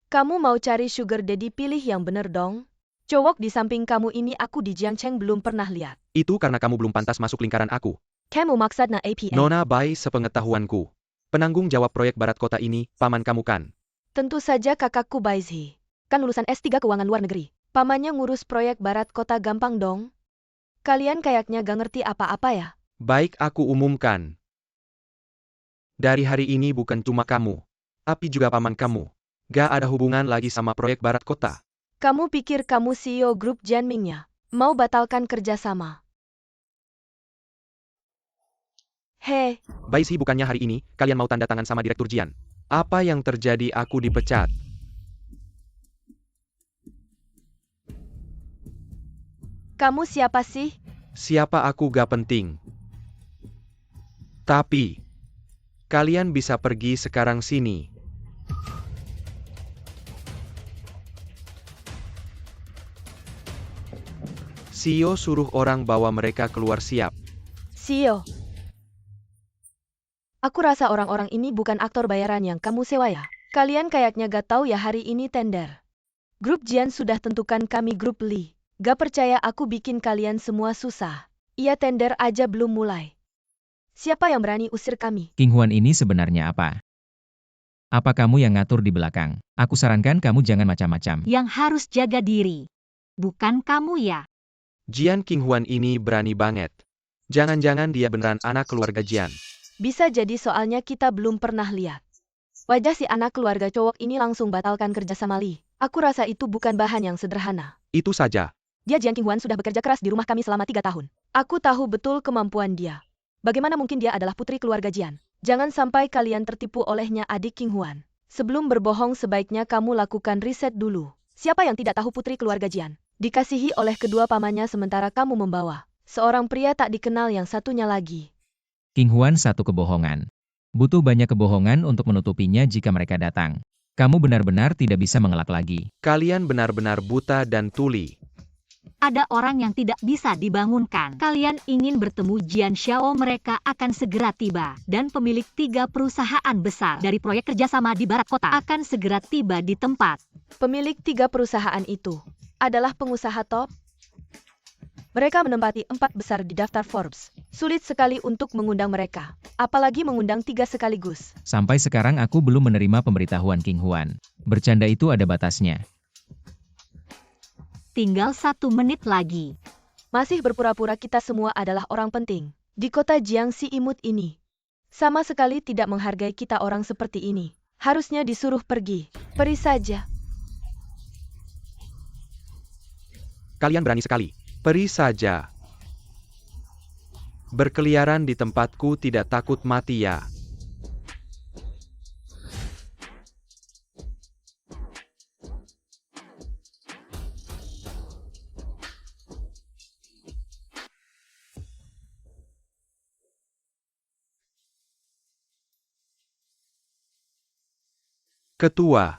Kamu mau cari sugar daddy, pilih yang bener dong. Cowok di samping kamu ini aku di Jiangcheng belum pernah lihat. Itu karena kamu belum pantas masuk lingkaran aku. Kamu maksudnya APA? Nona Bai, sepengetahuanku, penanggung jawab proyek barat kota ini, paman kamu kan? Tentu saja kakakku Baizhi. Kan lulusan S3 Keuangan Luar Negeri. Pamannya ngurus proyek barat kota, gampang dong. Kalian kayaknya gak ngerti apa-apa ya? Baik, aku umumkan. Dari hari ini bukan cuma kamu, tapi juga paman kamu. Gak ada hubungan lagi sama proyek barat kota. Kamu pikir kamu CEO grup Jianming-nya? Mau batalkan kerjasama? Hei. Baisi, bukannya hari ini, kalian mau tanda tangan sama Direktur Jian? Apa yang terjadi, aku dipecat? Kamu siapa sih? Siapa aku gak penting. Tapi, kalian bisa pergi sekarang sini. CEO suruh orang bawa mereka keluar, siap. CEO. Aku rasa orang-orang ini bukan aktor bayaran yang kamu sewa ya. Kalian kayaknya gak tahu ya hari ini tender. Grup Jian sudah tentukan kami grup Li. Gak percaya aku bikin kalian semua susah. Iya, tender aja belum mulai. Siapa yang berani usir kami? Qinghuan ini sebenarnya apa? Apa kamu yang ngatur di belakang? Aku sarankan kamu jangan macam-macam. Yang harus jaga diri. Bukan kamu ya? Jian Qinghuan ini berani banget. Jangan-jangan dia beneran anak keluarga Jian. Bisa jadi, soalnya kita belum pernah lihat. Wajah si anak keluarga cowok ini langsung batalkan kerja sama Li. Aku rasa itu bukan bahan yang sederhana. Itu saja. Dia Jian Qinghuan sudah bekerja keras di rumah kami selama 3 tahun. Aku tahu betul kemampuan dia. Bagaimana mungkin dia adalah putri keluarga Jian? Jangan sampai kalian tertipu olehnya, adik Qinghuan. Sebelum berbohong sebaiknya kamu lakukan riset dulu. Siapa yang tidak tahu putri keluarga Jian? Dikasihi oleh kedua pamannya sementara kamu membawa seorang pria tak dikenal yang satunya lagi. Qinghuan, satu kebohongan. Butuh banyak kebohongan untuk menutupinya jika mereka datang. Kamu benar-benar tidak bisa mengelak lagi. Kalian benar-benar buta dan tuli. Ada orang yang tidak bisa dibangunkan. Kalian ingin bertemu Jian Xiao, mereka akan segera tiba. Dan pemilik 3 perusahaan besar dari proyek kerjasama di barat kota akan segera tiba di tempat. Pemilik 3 perusahaan itu adalah pengusaha top. Mereka menempati 4 besar di daftar Forbes. Sulit sekali untuk mengundang mereka. Apalagi mengundang 3 sekaligus. Sampai sekarang aku belum menerima pemberitahuan Qinghuan. Bercanda itu ada batasnya. Tinggal 1 menit lagi. Masih berpura-pura kita semua adalah orang penting. Di kota Jiangxi imut ini. Sama sekali tidak menghargai kita orang seperti ini. Harusnya disuruh pergi. Pergi saja. Kalian berani sekali. Pergi saja. Berkeliaran di tempatku tidak takut mati ya. Ketua.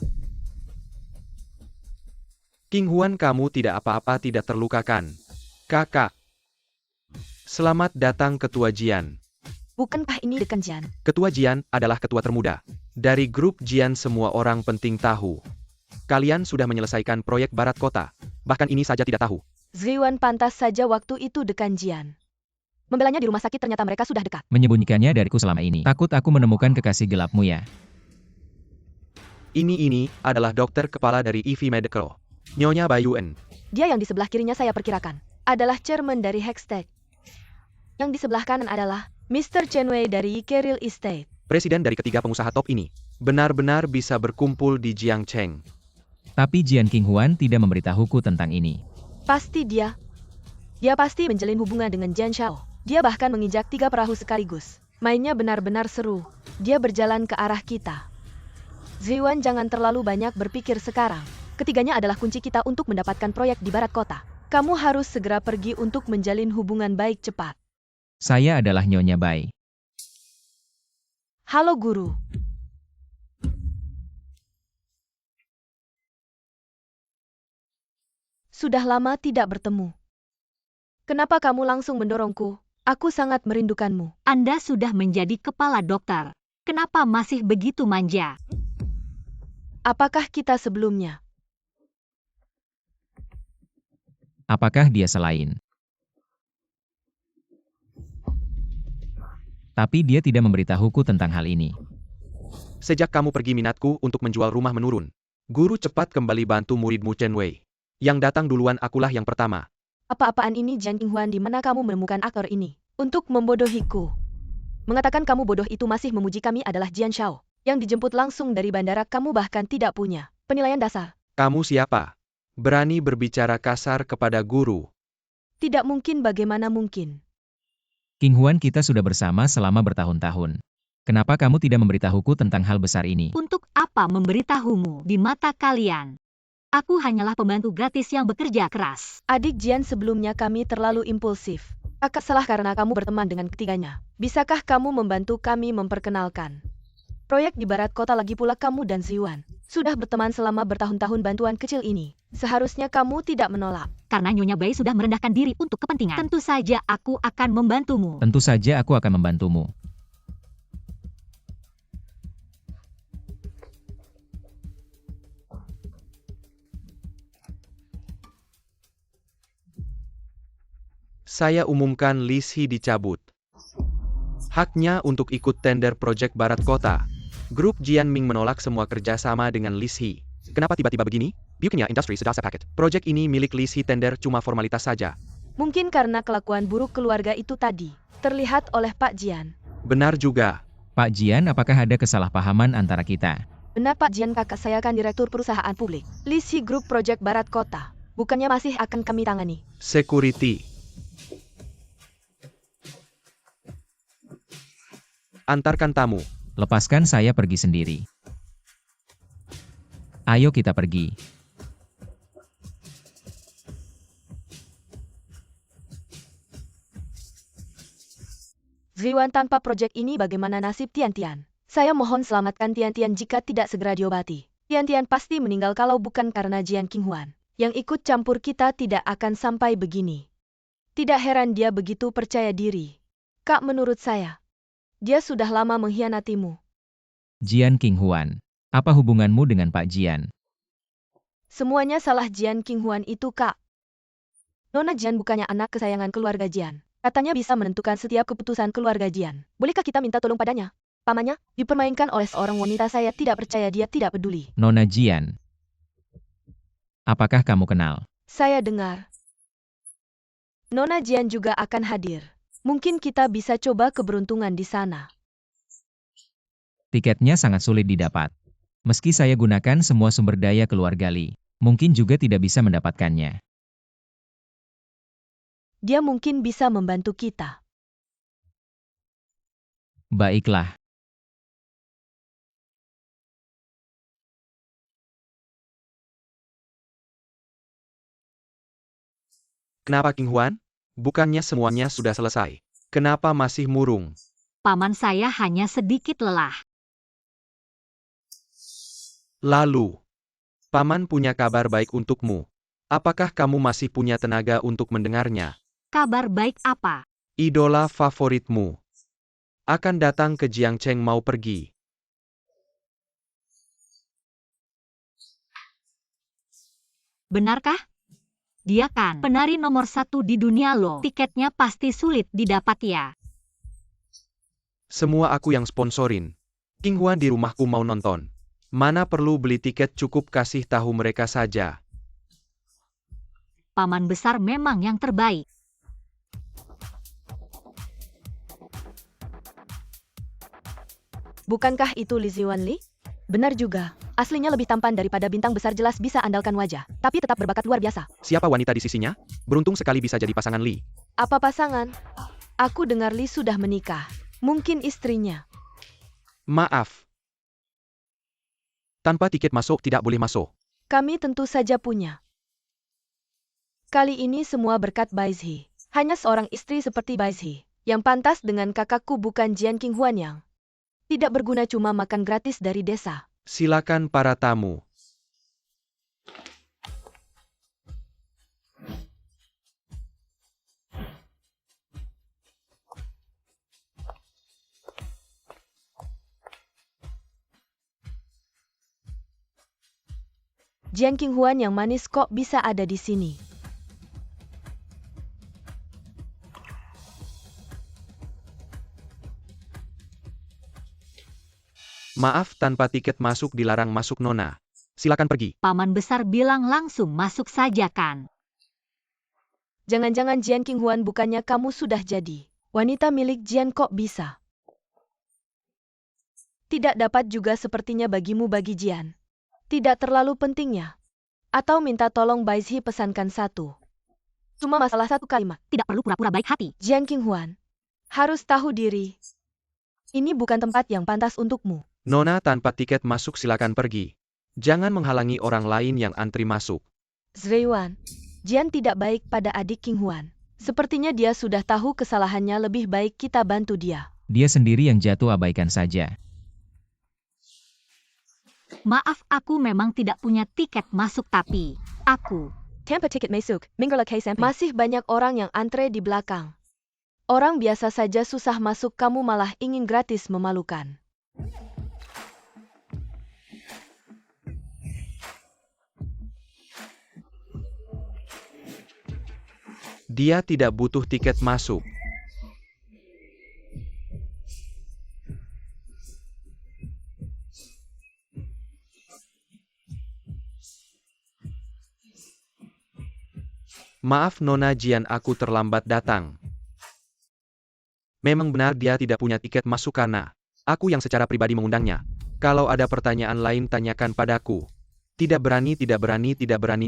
King Huan, kamu tidak apa-apa, tidak terlukakan. Kakak. Selamat datang Ketua Jian. Bukankah ini Dekan Jian? Ketua Jian adalah ketua termuda. Dari grup Jian semua orang penting tahu. Kalian sudah menyelesaikan proyek Barat Kota. Bahkan ini saja tidak tahu. Ziwan pantas saja waktu itu Dekan Jian. Membelanya di rumah sakit, ternyata mereka sudah dekat. Menyembunyikannya dariku selama ini. Takut aku menemukan kekasih gelapmu ya. Ini adalah dokter kepala dari EV Medical. Nyonya Bai Yuen. Dia yang di sebelah kirinya saya perkirakan adalah chairman dari Hextech. Yang di sebelah kanan adalah Mr. Chen Wei dari Yike Real Estate. Presiden dari ketiga pengusaha top ini. Benar-benar bisa berkumpul di Jiangcheng. Tapi Jian King Huan tidak memberitahuku tentang ini. Pasti dia. Dia pasti menjalin hubungan dengan Jian Shao. Dia bahkan menginjak 3 perahu sekaligus. Mainnya benar-benar seru. Dia berjalan ke arah kita. Ziwan, jangan terlalu banyak berpikir sekarang. Ketiganya adalah kunci kita untuk mendapatkan proyek di Barat Kota. Kamu harus segera pergi untuk menjalin hubungan baik cepat. Saya adalah Nyonya Bai. Halo guru. Sudah lama tidak bertemu. Kenapa kamu langsung mendorongku? Aku sangat merindukanmu. Anda sudah menjadi kepala dokter. Kenapa masih begitu manja? Apakah kita sebelumnya? Apakah dia selain? Tapi dia tidak memberitahuku tentang hal ini. Sejak kamu pergi, minatku untuk menjual rumah menurun. Guru, cepat kembali bantu muridmu Chen Wei. Yang datang duluan akulah yang pertama. Apa-apaan ini Jian King Huan, di mana kamu menemukan aktor ini? Untuk membodohiku. Mengatakan kamu bodoh itu masih memuji kami adalah Jian Shao. Yang dijemput langsung dari bandara, kamu bahkan tidak punya penilaian dasar. Kamu siapa? Berani berbicara kasar kepada guru? Tidak mungkin, bagaimana mungkin? King Huan, kita sudah bersama selama bertahun-tahun. Kenapa kamu tidak memberitahuku tentang hal besar ini? Untuk apa memberitahumu di mata kalian? Aku hanyalah pembantu gratis yang bekerja keras. Adik Jian, sebelumnya kami terlalu impulsif. Kakak salah karena kamu berteman dengan ketiganya. Bisakah kamu membantu kami memperkenalkan proyek di Barat Kota? Lagi pula kamu dan Ziwan sudah berteman selama bertahun-tahun. Bantuan kecil ini seharusnya kamu tidak menolak. Karena Nyonya Bai sudah merendahkan diri untuk kepentingan. Tentu saja aku akan membantumu. Tentu saja aku akan membantumu. Saya umumkan Li Shi dicabut haknya untuk ikut tender proyek Barat Kota. Grup Jian Ming menolak semua kerjasama dengan Li Shi. Kenapa tiba-tiba begini? Bukannya industri sudah sepakat. Proyek ini milik Li Shi, tender cuma formalitas saja. Mungkin karena kelakuan buruk keluarga itu tadi terlihat oleh Pak Jian. Benar juga. Pak Jian, apakah ada kesalahpahaman antara kita? Benar Pak Jian, kakak saya kan direktur perusahaan publik Li Shi Group Project Barat Kota. Bukannya masih akan kami tangani? Security. Antarkan tamu. Lepaskan saya pergi sendiri. Ayo kita pergi. Ziwan, tanpa proyek ini bagaimana nasib Tian-Tian? Saya mohon selamatkan Tian-Tian jika tidak segera diobati. Tian-Tian pasti meninggal kalau bukan karena Jian King Huan. Yang ikut campur kita tidak akan sampai begini. Tidak heran dia begitu percaya diri. Kak, menurut saya, dia sudah lama mengkhianatimu. Jian King Huan, apa hubunganmu dengan Pak Jian? Semuanya salah Jian King Huan itu, Kak. Nona Jian bukannya anak kesayangan keluarga Jian. Katanya bisa menentukan setiap keputusan keluarga Jian. Bolehkah kita minta tolong padanya? Pamannya dipermainkan oleh seorang wanita, saya tidak percaya dia tidak peduli. Nona Jian. Apakah kamu kenal? Saya dengar Nona Jian juga akan hadir. Mungkin kita bisa coba keberuntungan di sana. Tiketnya sangat sulit didapat. Meski saya gunakan semua sumber daya keluarga Li, mungkin juga tidak bisa mendapatkannya. Dia mungkin bisa membantu kita. Baiklah. Kenapa King Huan? Bukannya semuanya sudah selesai. Kenapa masih murung? Paman saya hanya sedikit lelah. Lalu, Paman punya kabar baik untukmu. Apakah kamu masih punya tenaga untuk mendengarnya? Kabar baik apa? Idola favoritmu akan datang ke Jiangcheng mau pergi. Benarkah? Dia kan penari nomor 1 di dunia loh. Tiketnya pasti sulit didapat ya. Semua aku yang sponsorin. King Huan di rumahku mau nonton. Mana perlu beli tiket, cukup kasih tahu mereka saja. Paman besar memang yang terbaik. Bukankah itu Li Ziwan Li? Benar juga. Aslinya lebih tampan daripada bintang besar, jelas bisa andalkan wajah. Tapi tetap berbakat luar biasa. Siapa wanita di sisinya? Beruntung sekali bisa jadi pasangan Li. Apa pasangan? Aku dengar Li sudah menikah. Mungkin istrinya. Maaf. Tanpa tiket masuk tidak boleh masuk. Kami tentu saja punya. Kali ini semua berkat Baizhi. Hanya seorang istri seperti Baizhi yang pantas dengan kakakku, bukan Jian King Huan yang tidak berguna cuma makan gratis dari desa. Silakan para tamu. Jian King Huan yang manis kok bisa ada di sini? Maaf, tanpa tiket masuk dilarang masuk Nona. Silakan pergi. Paman besar bilang langsung masuk saja kan. Jangan-jangan Jian King Huan bukannya kamu sudah jadi wanita milik Jian, kok bisa? Tidak dapat juga sepertinya bagimu bagi Jian. Tidak terlalu pentingnya. Atau minta tolong Baizhi pesankan satu. Cuma masalah satu kalimat. Tidak perlu pura-pura baik hati. Jian King Huan harus tahu diri. Ini bukan tempat yang pantas untukmu. Nona, tanpa tiket masuk silakan pergi. Jangan menghalangi orang lain yang antri masuk. Zreiwan, Jian tidak baik pada adik King Huan. Sepertinya dia sudah tahu kesalahannya, lebih baik kita bantu dia. Dia sendiri yang jatuh, abaikan saja. Maaf, aku memang tidak punya tiket masuk, tapi aku Tanpa tiket masuk, masih banyak orang yang antre di belakang. Orang biasa saja susah masuk, kamu malah ingin gratis, memalukan. Dia tidak butuh tiket masuk. Maaf Nona Jian, aku terlambat datang. Memang benar dia tidak punya tiket masuk karena aku yang secara pribadi mengundangnya. Kalau ada pertanyaan lain tanyakan padaku. Tidak berani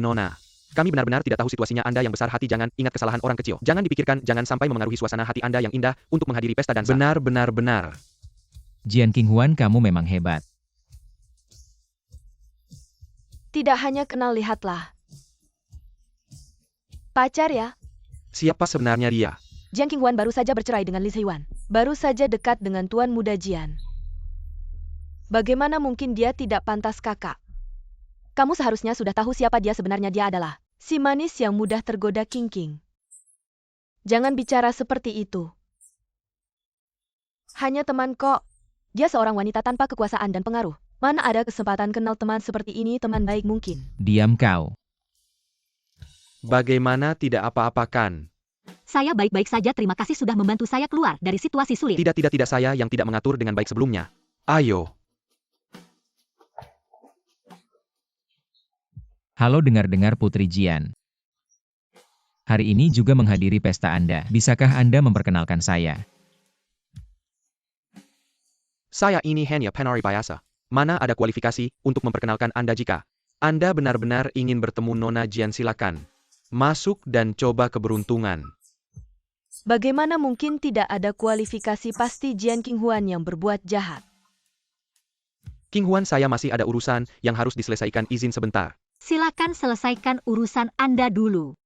Nona. Kami benar-benar tidak tahu situasinya Anda yang besar hati, jangan ingat kesalahan orang kecil. Jangan dipikirkan, jangan sampai memengaruhi suasana hati Anda yang indah untuk menghadiri pesta dansa. Benar. Jian King Huan, kamu memang hebat. Tidak hanya kenal, lihatlah. Pacar ya? Siapa sebenarnya dia? Jian King Huan baru saja bercerai dengan Li Ziwan. Baru saja dekat dengan tuan muda Jian. Bagaimana mungkin dia tidak pantas kakak? Kamu seharusnya sudah tahu siapa dia sebenarnya. Dia adalah si manis yang mudah tergoda King King. Jangan bicara seperti itu. Hanya teman kok. Dia seorang wanita tanpa kekuasaan dan pengaruh. Mana ada kesempatan kenal teman seperti ini, teman baik mungkin. Diam kau. Bagaimana tidak apa-apa kan? Saya baik-baik saja, terima kasih sudah membantu saya keluar dari situasi sulit. Tidak, saya yang tidak mengatur dengan baik sebelumnya. Ayo. Halo, dengar-dengar Putri Jian. Hari ini juga menghadiri pesta Anda. Bisakah Anda memperkenalkan saya? Saya ini hanya penari biasa. Mana ada kualifikasi untuk memperkenalkan Anda jika Anda benar-benar ingin bertemu Nona Jian, silakan. Masuk dan coba keberuntungan. Bagaimana mungkin tidak ada kualifikasi, pasti Jian Qinghuan yang berbuat jahat. King Huan, saya masih ada urusan yang harus diselesaikan, izin sebentar. Silakan selesaikan urusan Anda dulu.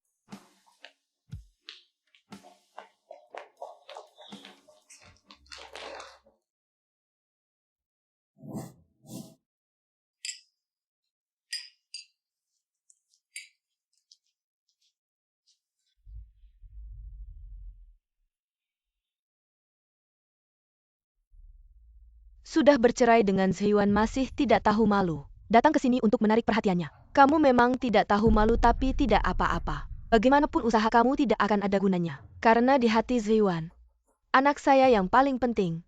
Sudah bercerai dengan Zheyuan masih tidak tahu malu. Datang ke sini untuk menarik perhatiannya. Kamu memang tidak tahu malu, tapi tidak apa-apa. Bagaimanapun usaha kamu tidak akan ada gunanya. Karena di hati Zheyuan, anak saya yang paling penting,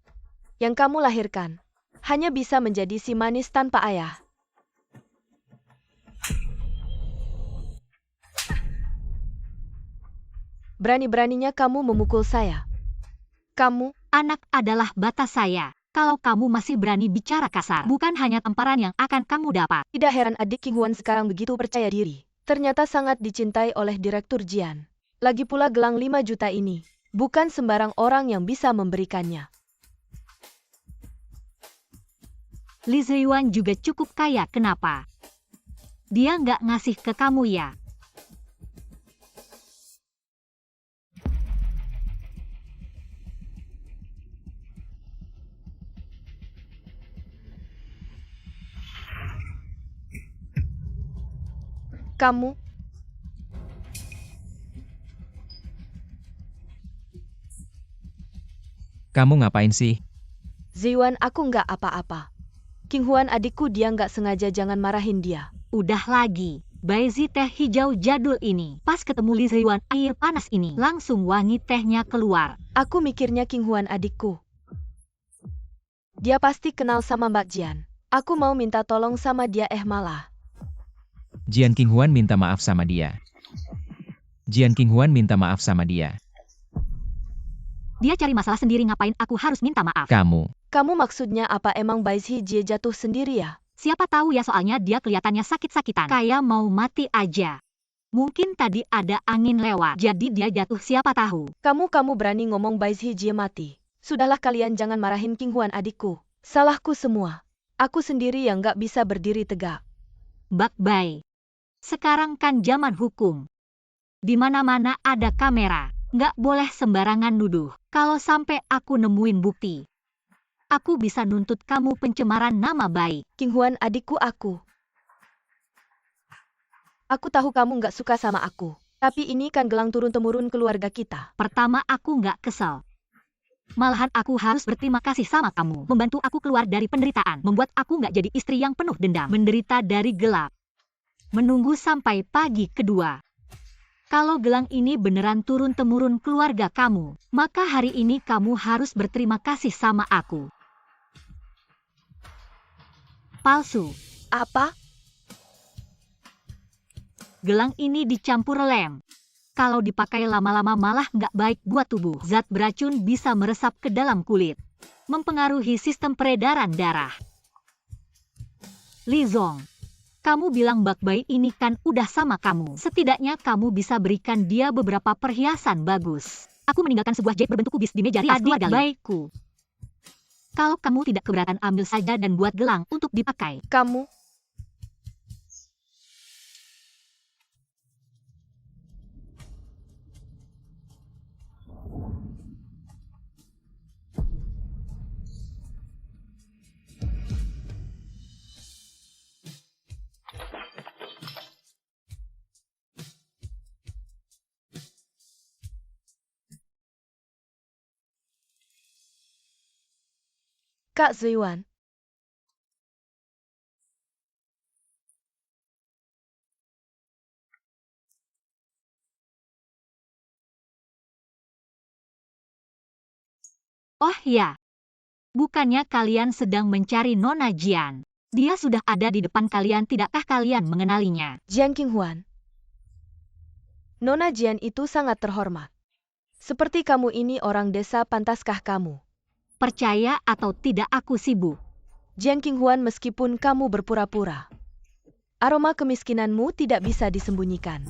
yang kamu lahirkan, hanya bisa menjadi si manis tanpa ayah. Berani-beraninya kamu memukul saya. Kamu, Anak adalah batas saya. Kalau kamu masih berani bicara kasar, bukan hanya tamparan yang akan kamu dapat. tidak heran adik Qinghuan sekarang begitu percaya diri. Ternyata sangat dicintai oleh Direktur Jian. Lagi pula gelang 5 juta ini, bukan sembarang orang yang bisa memberikannya. Li Zheyuan juga cukup kaya, kenapa? Dia nggak ngasih ke kamu ya? Kamu, Kamu ngapain sih? Zheyuan, aku nggak apa-apa. Qinghuan adikku, dia nggak sengaja, jangan marahin dia. Udah lagi. Baizi teh hijau jadul ini. Pas ketemu Li Zheyuan air panas ini, langsung wangi tehnya keluar. Aku mikirnya Qinghuan adikku. Dia pasti kenal sama Mbak Jian. Aku mau minta tolong sama dia, malah. Jian Qinghuan minta maaf sama dia. Jian Qinghuan minta maaf sama dia. Dia cari masalah sendiri, ngapain aku harus minta maaf? Kamu maksudnya apa, emang Baizi Jie jatuh sendiri ya? Siapa tahu ya, soalnya dia kelihatannya sakit-sakitan. Kayak mau mati aja. Mungkin tadi ada angin lewat, jadi dia jatuh, siapa tahu. Kamu berani ngomong Baizi Jie mati. Sudahlah kalian jangan marahin Qinghuan adikku. Salahku semua. Aku sendiri yang nggak bisa berdiri tegak. Bak Bai. Sekarang kan zaman hukum. Di mana-mana ada kamera. Nggak boleh sembarangan nuduh. Kalau sampai aku nemuin bukti, aku bisa nuntut kamu pencemaran nama baik. Qinghuan adikku, aku tahu kamu nggak suka sama aku. Tapi ini kan gelang turun-temurun keluarga kita. Pertama aku nggak kesel. Malahan aku harus berterima kasih sama kamu. Membantu aku keluar dari penderitaan. Membuat aku nggak jadi istri yang penuh dendam. Menderita dari gelap. Menunggu sampai pagi kedua. Kalau gelang ini beneran turun-temurun keluarga kamu, maka hari ini kamu harus berterima kasih sama aku. Palsu. Apa? Gelang ini dicampur lem. Kalau dipakai lama-lama malah nggak baik buat tubuh. Zat beracun bisa meresap ke dalam kulit, mempengaruhi sistem peredaran darah. Li Zong, kamu bilang Bak Bai ini kan udah sama kamu. Setidaknya kamu bisa berikan dia beberapa perhiasan bagus. Aku meninggalkan sebuah jet berbentuk kubis di meja rias keluarga baikku. Kalau kamu tidak keberatan, ambil saja dan buat gelang untuk dipakai. Kamu? Kak Zheyuan. Oh ya, bukannya kalian sedang mencari Nona Jian? Dia sudah ada di depan kalian, tidakkah kalian mengenalinya? Jian Qinghuan. Nona Jian itu sangat terhormat. Seperti kamu ini orang desa, pantaskah kamu? Percaya atau tidak, aku sibuk. Jian Qinghuan, meskipun kamu berpura-pura, aroma kemiskinanmu tidak bisa disembunyikan.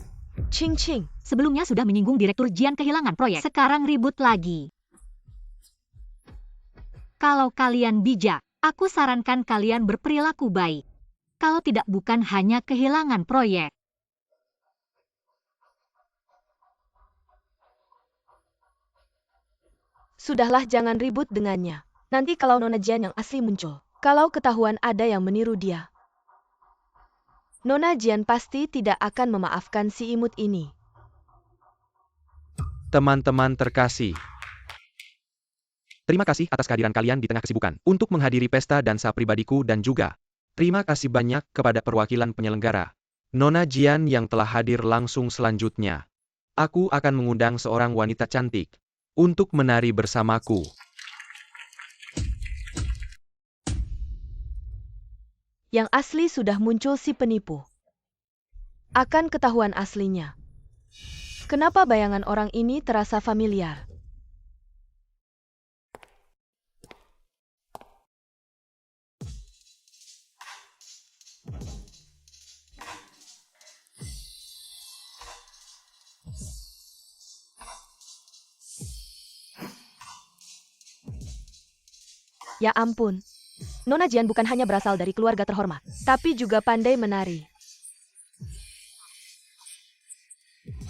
Ching Ching, Sebelumnya sudah menyinggung Direktur Jian kehilangan proyek. Sekarang ribut lagi. Kalau kalian bijak, aku sarankan kalian berperilaku baik. Kalau tidak, bukan hanya kehilangan proyek. sudahlah, jangan ribut dengannya. Nanti kalau Nona Jian yang asli muncul, kalau ketahuan ada yang meniru dia, Nona Jian pasti tidak akan memaafkan si imut ini. Teman-teman terkasih, terima kasih atas kehadiran kalian di tengah kesibukan untuk menghadiri pesta dansa pribadiku dan juga terima kasih banyak kepada perwakilan penyelenggara. Nona Jian yang telah hadir langsung selanjutnya. Aku akan mengundang seorang wanita cantik untuk menari bersamaku. Yang asli sudah muncul si penipu. Akan ketahuan aslinya. Kenapa bayangan orang ini terasa familiar? Ya ampun. Nona Jian bukan hanya berasal dari keluarga terhormat, tapi juga pandai menari.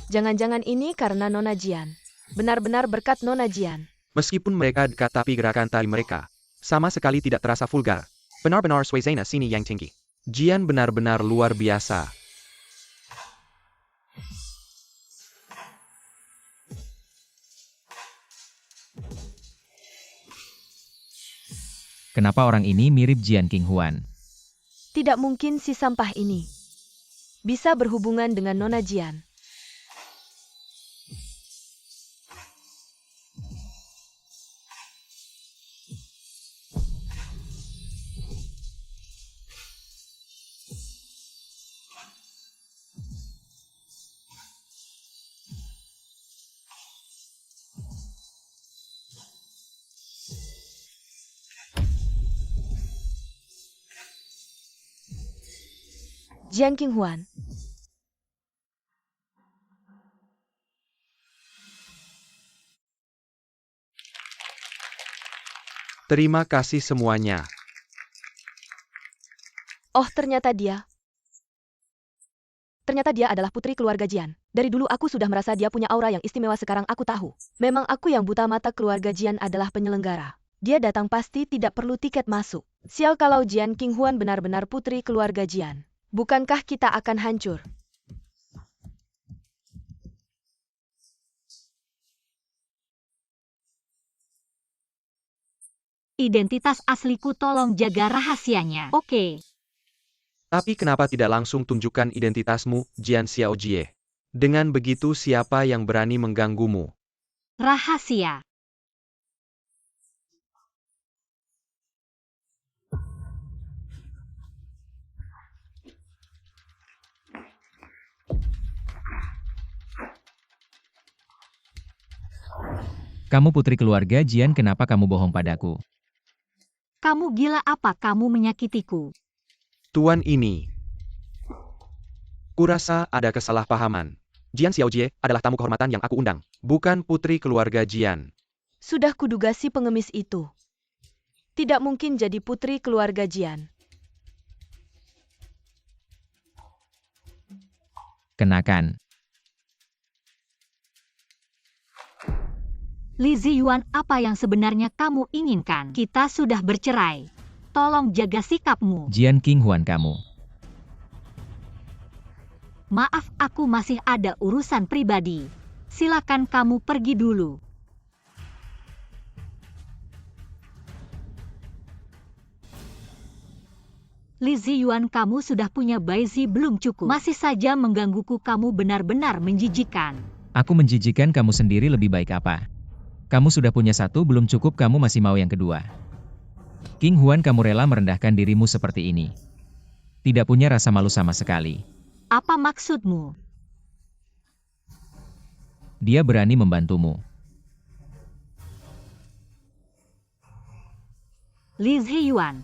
Jangan-jangan ini karena Nona Jian. Benar-benar berkat Nona Jian. Meskipun mereka dekat, tapi gerakan tari mereka sama sekali tidak terasa vulgar. Benar-benar suasana sini yang tinggi. Jian benar-benar luar biasa. Kenapa orang ini mirip Jian Qinghuan? Tidak mungkin si sampah ini bisa berhubungan dengan Nona Jian. Jian Qinghuan. Terima kasih semuanya. Oh, ternyata dia. Ternyata dia adalah putri keluarga Jian. Dari dulu aku sudah merasa dia punya aura yang istimewa, sekarang aku tahu. Memang aku yang buta mata. Keluarga Jian adalah penyelenggara. Dia datang pasti tidak perlu tiket masuk. Sial kalau Jian Qinghuan benar-benar putri keluarga Jian. Bukankah kita akan hancur? Identitas asliku, tolong jaga rahasianya. Oke. Tapi kenapa tidak langsung tunjukkan identitasmu, Jian Xiaojie? Dengan begitu siapa yang berani mengganggumu? Rahasia. Kamu putri keluarga Jian, kenapa kamu bohong padaku? Kamu gila apa? Kamu menyakitiku. Tuan ini. Kurasa ada kesalahpahaman. Jian Xiaojie adalah tamu kehormatan yang aku undang, bukan putri keluarga Jian. Sudah kuduga si pengemis itu tidak mungkin jadi putri keluarga Jian. Kenakan. Li Ziyuan, apa yang sebenarnya kamu inginkan? Kita sudah bercerai. Tolong jaga sikapmu. Jian Qinghuan kamu. Maaf, aku masih ada urusan pribadi. Silakan kamu pergi dulu. Li Ziyuan, kamu sudah punya Baizi belum cukup? Masih saja menggangguku, kamu benar-benar menjijikan. Aku menjijikan, kamu sendiri lebih baik apa? Kamu sudah punya satu, belum cukup kamu masih mau yang kedua. Qinghuan, kamu rela merendahkan dirimu seperti ini. Tidak punya rasa malu sama sekali. Apa maksudmu? Dia berani membantumu. Li Ziyuan.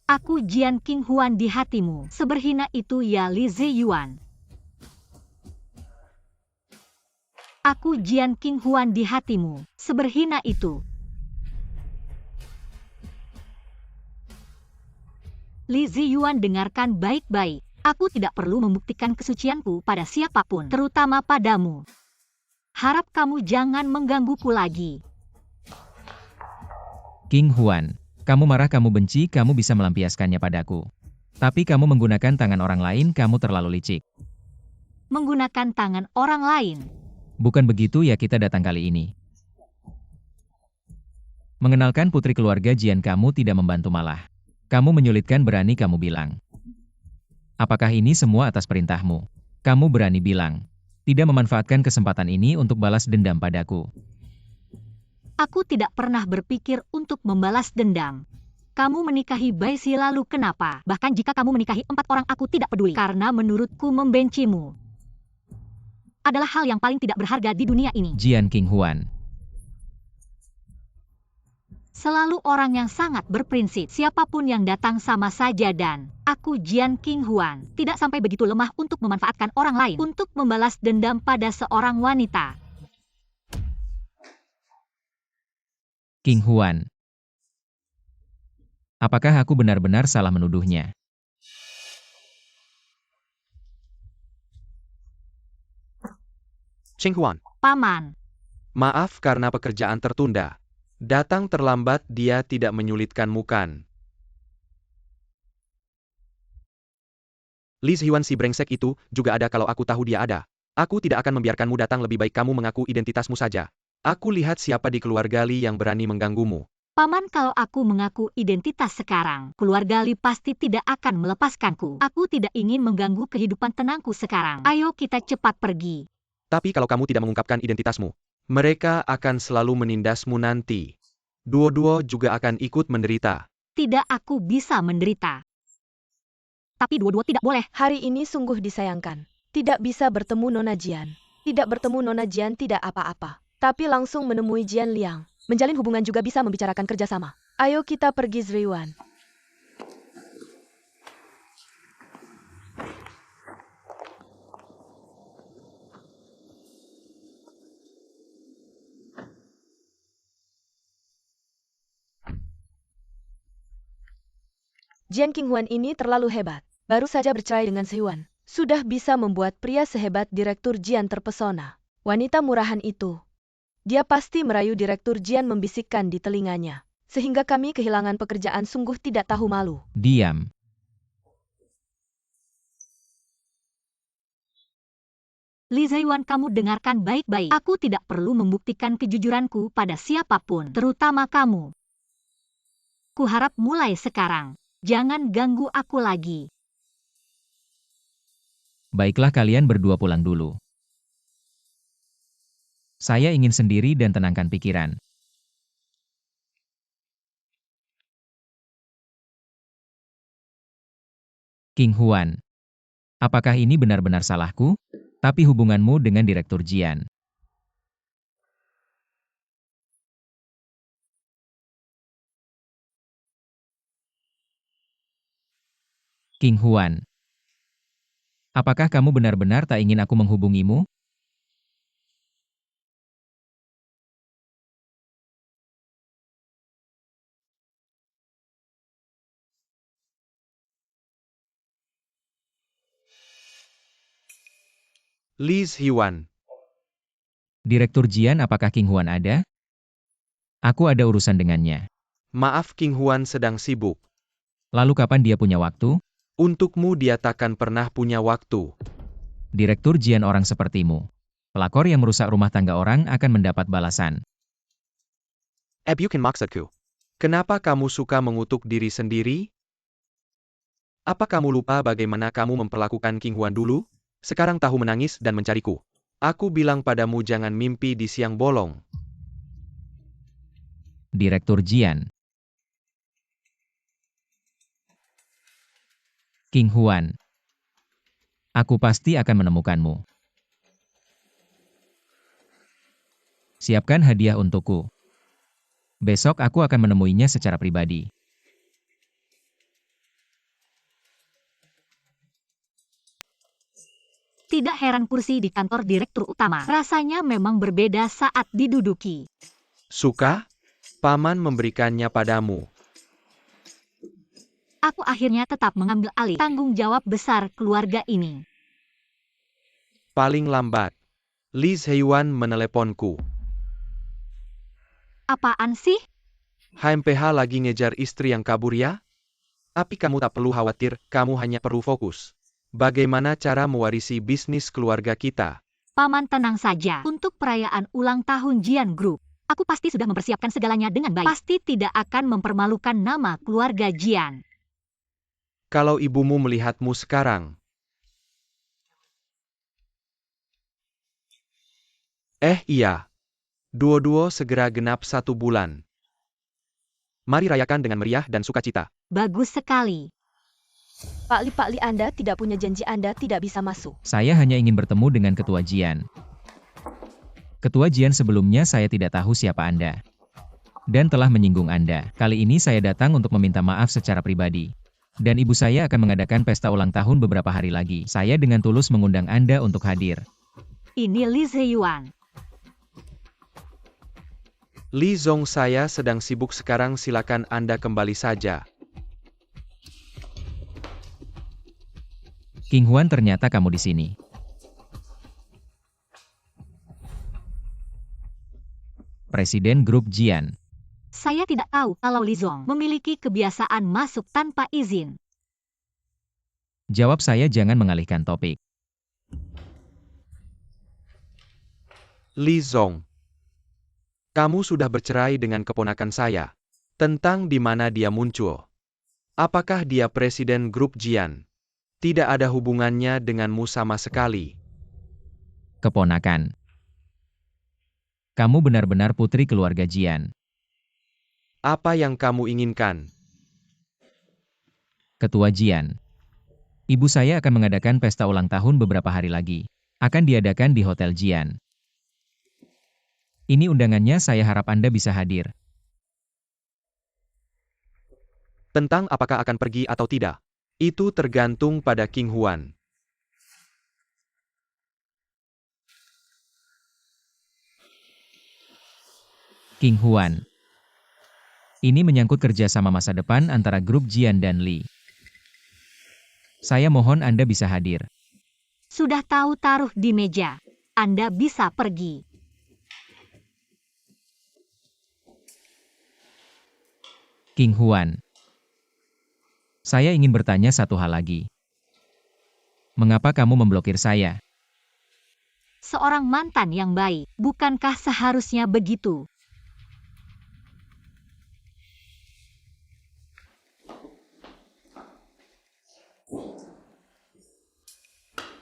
Aku Jian King Huan di hatimu. Seberhina itu ya Li Ziyuan. Aku Jian King Huan di hatimu. Seberhina itu. Li Ziyuan, dengarkan baik-baik. Aku tidak perlu membuktikan kesucianku pada siapapun, terutama padamu. Harap kamu jangan menggangguku lagi. King Huan, kamu marah, kamu benci, kamu bisa melampiaskannya padaku. Tapi kamu menggunakan tangan orang lain, kamu terlalu licik. Menggunakan tangan orang lain. Bukan begitu ya kita datang kali ini. Mengenalkan putri keluarga Jian, kamu tidak membantu malah. Kamu menyulitkan, berani kamu bilang. Apakah ini semua atas perintahmu? Kamu berani bilang. Tidak memanfaatkan kesempatan ini untuk balas dendam padaku. Aku tidak pernah berpikir untuk membalas dendam. Kamu menikahi Bai Si lalu kenapa? Bahkan jika kamu menikahi 4 orang aku tidak peduli. Karena menurutku membencimu adalah hal yang paling tidak berharga di dunia ini. Jian King Huan. Selalu orang yang sangat berprinsip. Siapapun yang datang sama saja dan aku Jian King Huan tidak sampai begitu lemah untuk memanfaatkan orang lain untuk membalas dendam pada seorang wanita. King Huan. Apakah aku benar-benar salah menuduhnya? Cheng Huan, Paman, maaf karena pekerjaan tertunda. Datang terlambat, dia tidak menyulitkanmu kan? Li Ziyuan, si brengsek itu juga ada kalau aku tahu dia ada. Aku tidak akan membiarkanmu datang, lebih baik kamu mengaku identitasmu saja. Aku lihat siapa di keluarga Li yang berani mengganggumu. Paman, kalau aku mengaku identitas sekarang, keluarga Li pasti tidak akan melepaskanku. Aku tidak ingin mengganggu kehidupan tenangku sekarang. Ayo kita cepat pergi. Tapi kalau kamu tidak mengungkapkan identitasmu, mereka akan selalu menindasmu nanti. Duo-duo juga akan ikut menderita. Tidak, aku bisa menderita. Tapi dua-dua tidak boleh. Hari ini sungguh disayangkan. Tidak bisa bertemu Nona Jian. Tidak bertemu Nona Jian tidak apa-apa. Tapi langsung menemui Jian Liang. Menjalin hubungan juga bisa membicarakan kerjasama. Ayo kita pergi Ziyuan. Jian King Huan ini terlalu hebat. Baru saja bercerai dengan Ziyuan. Sudah bisa membuat pria sehebat Direktur Jian terpesona. Wanita murahan itu. Dia pasti merayu Direktur Jian, membisikkan di telinganya. Sehingga kami kehilangan pekerjaan, sungguh tidak tahu malu. Diam. Li Ziyuan, kamu dengarkan baik-baik. Aku tidak perlu membuktikan kejujuranku pada siapapun, terutama kamu. Kuharap mulai sekarang, jangan ganggu aku lagi. Baiklah, kalian berdua pulang dulu. Saya ingin sendiri dan tenangkan pikiran. King Huan. Apakah ini benar-benar salahku? Tapi hubunganmu dengan Direktur Jian. King Huan. Apakah kamu benar-benar tak ingin aku menghubungimu? Li Ziyuan, Direktur Jian, apakah King Huan ada? Aku ada urusan dengannya. maaf King Huan sedang sibuk. Lalu kapan dia punya waktu? Untukmu dia takkan pernah punya waktu. Direktur Jian, orang sepertimu. Pelakor yang merusak rumah tangga orang akan mendapat balasan. Bukan maksudku. Kenapa kamu suka mengutuk diri sendiri? Apa kamu lupa bagaimana kamu memperlakukan King Huan dulu? Sekarang tahu menangis dan mencariku. Aku bilang padamu jangan mimpi di siang bolong. Direktur Jian. King Huan. Aku pasti akan menemukanmu. Siapkan hadiah untukku. Besok aku akan menemuinya secara pribadi. Tidak heran kursi di kantor direktur utama rasanya memang berbeda saat diduduki. Suka? Paman memberikannya padamu. Aku akhirnya tetap mengambil alih tanggung jawab besar keluarga ini. Paling lambat. Lee Heyuan meneleponku. Apaan sih? HMPH lagi ngejar istri yang kabur ya? Tapi kamu tak perlu khawatir, kamu hanya perlu fokus. Bagaimana cara mewarisi bisnis keluarga kita? Paman tenang saja. Untuk perayaan ulang tahun Jian Group, aku pasti sudah mempersiapkan segalanya dengan baik. Pasti tidak akan mempermalukan nama keluarga Jian. Kalau ibumu melihatmu sekarang. Iya. Duo-duo segera genap 1 bulan. Mari rayakan dengan meriah dan sukacita. Bagus sekali. Pak Li, Anda tidak punya janji Anda tidak bisa masuk. Saya hanya ingin bertemu dengan Ketua Jian. Ketua Jian sebelumnya saya tidak tahu siapa Anda. Dan telah menyinggung Anda. Kali ini saya datang untuk meminta maaf secara pribadi. Dan ibu saya akan mengadakan pesta ulang tahun beberapa hari lagi. Saya dengan tulus mengundang Anda untuk hadir. Ini Lee Heyuan. Li Zong, saya sedang sibuk sekarang, silakan Anda kembali saja. King Huan, ternyata kamu di sini. Presiden Grup Jian. Saya tidak tahu kalau Li Zong memiliki kebiasaan masuk tanpa izin. Jawab saya, jangan mengalihkan topik. Li Zong. Kamu sudah bercerai dengan keponakan saya. Tentang di mana dia muncul. Apakah dia presiden grup Jian? Tidak ada hubungannya denganmu sama sekali. Keponakan. Kamu benar-benar putri keluarga Jian. Apa yang kamu inginkan? Ketua Jian. Ibu saya akan mengadakan pesta ulang tahun beberapa hari lagi. Akan diadakan di Hotel Jian. Ini undangannya, saya harap Anda bisa hadir. Tentang apakah akan pergi atau tidak, itu tergantung pada King Huan. King Huan. Ini menyangkut kerjasama masa depan antara grup Jian dan Li. Saya mohon Anda bisa hadir. Sudah tahu, taruh di meja. Anda bisa pergi. King Huan. Saya ingin bertanya satu hal lagi. Mengapa kamu memblokir saya? Seorang mantan yang baik, bukankah seharusnya begitu?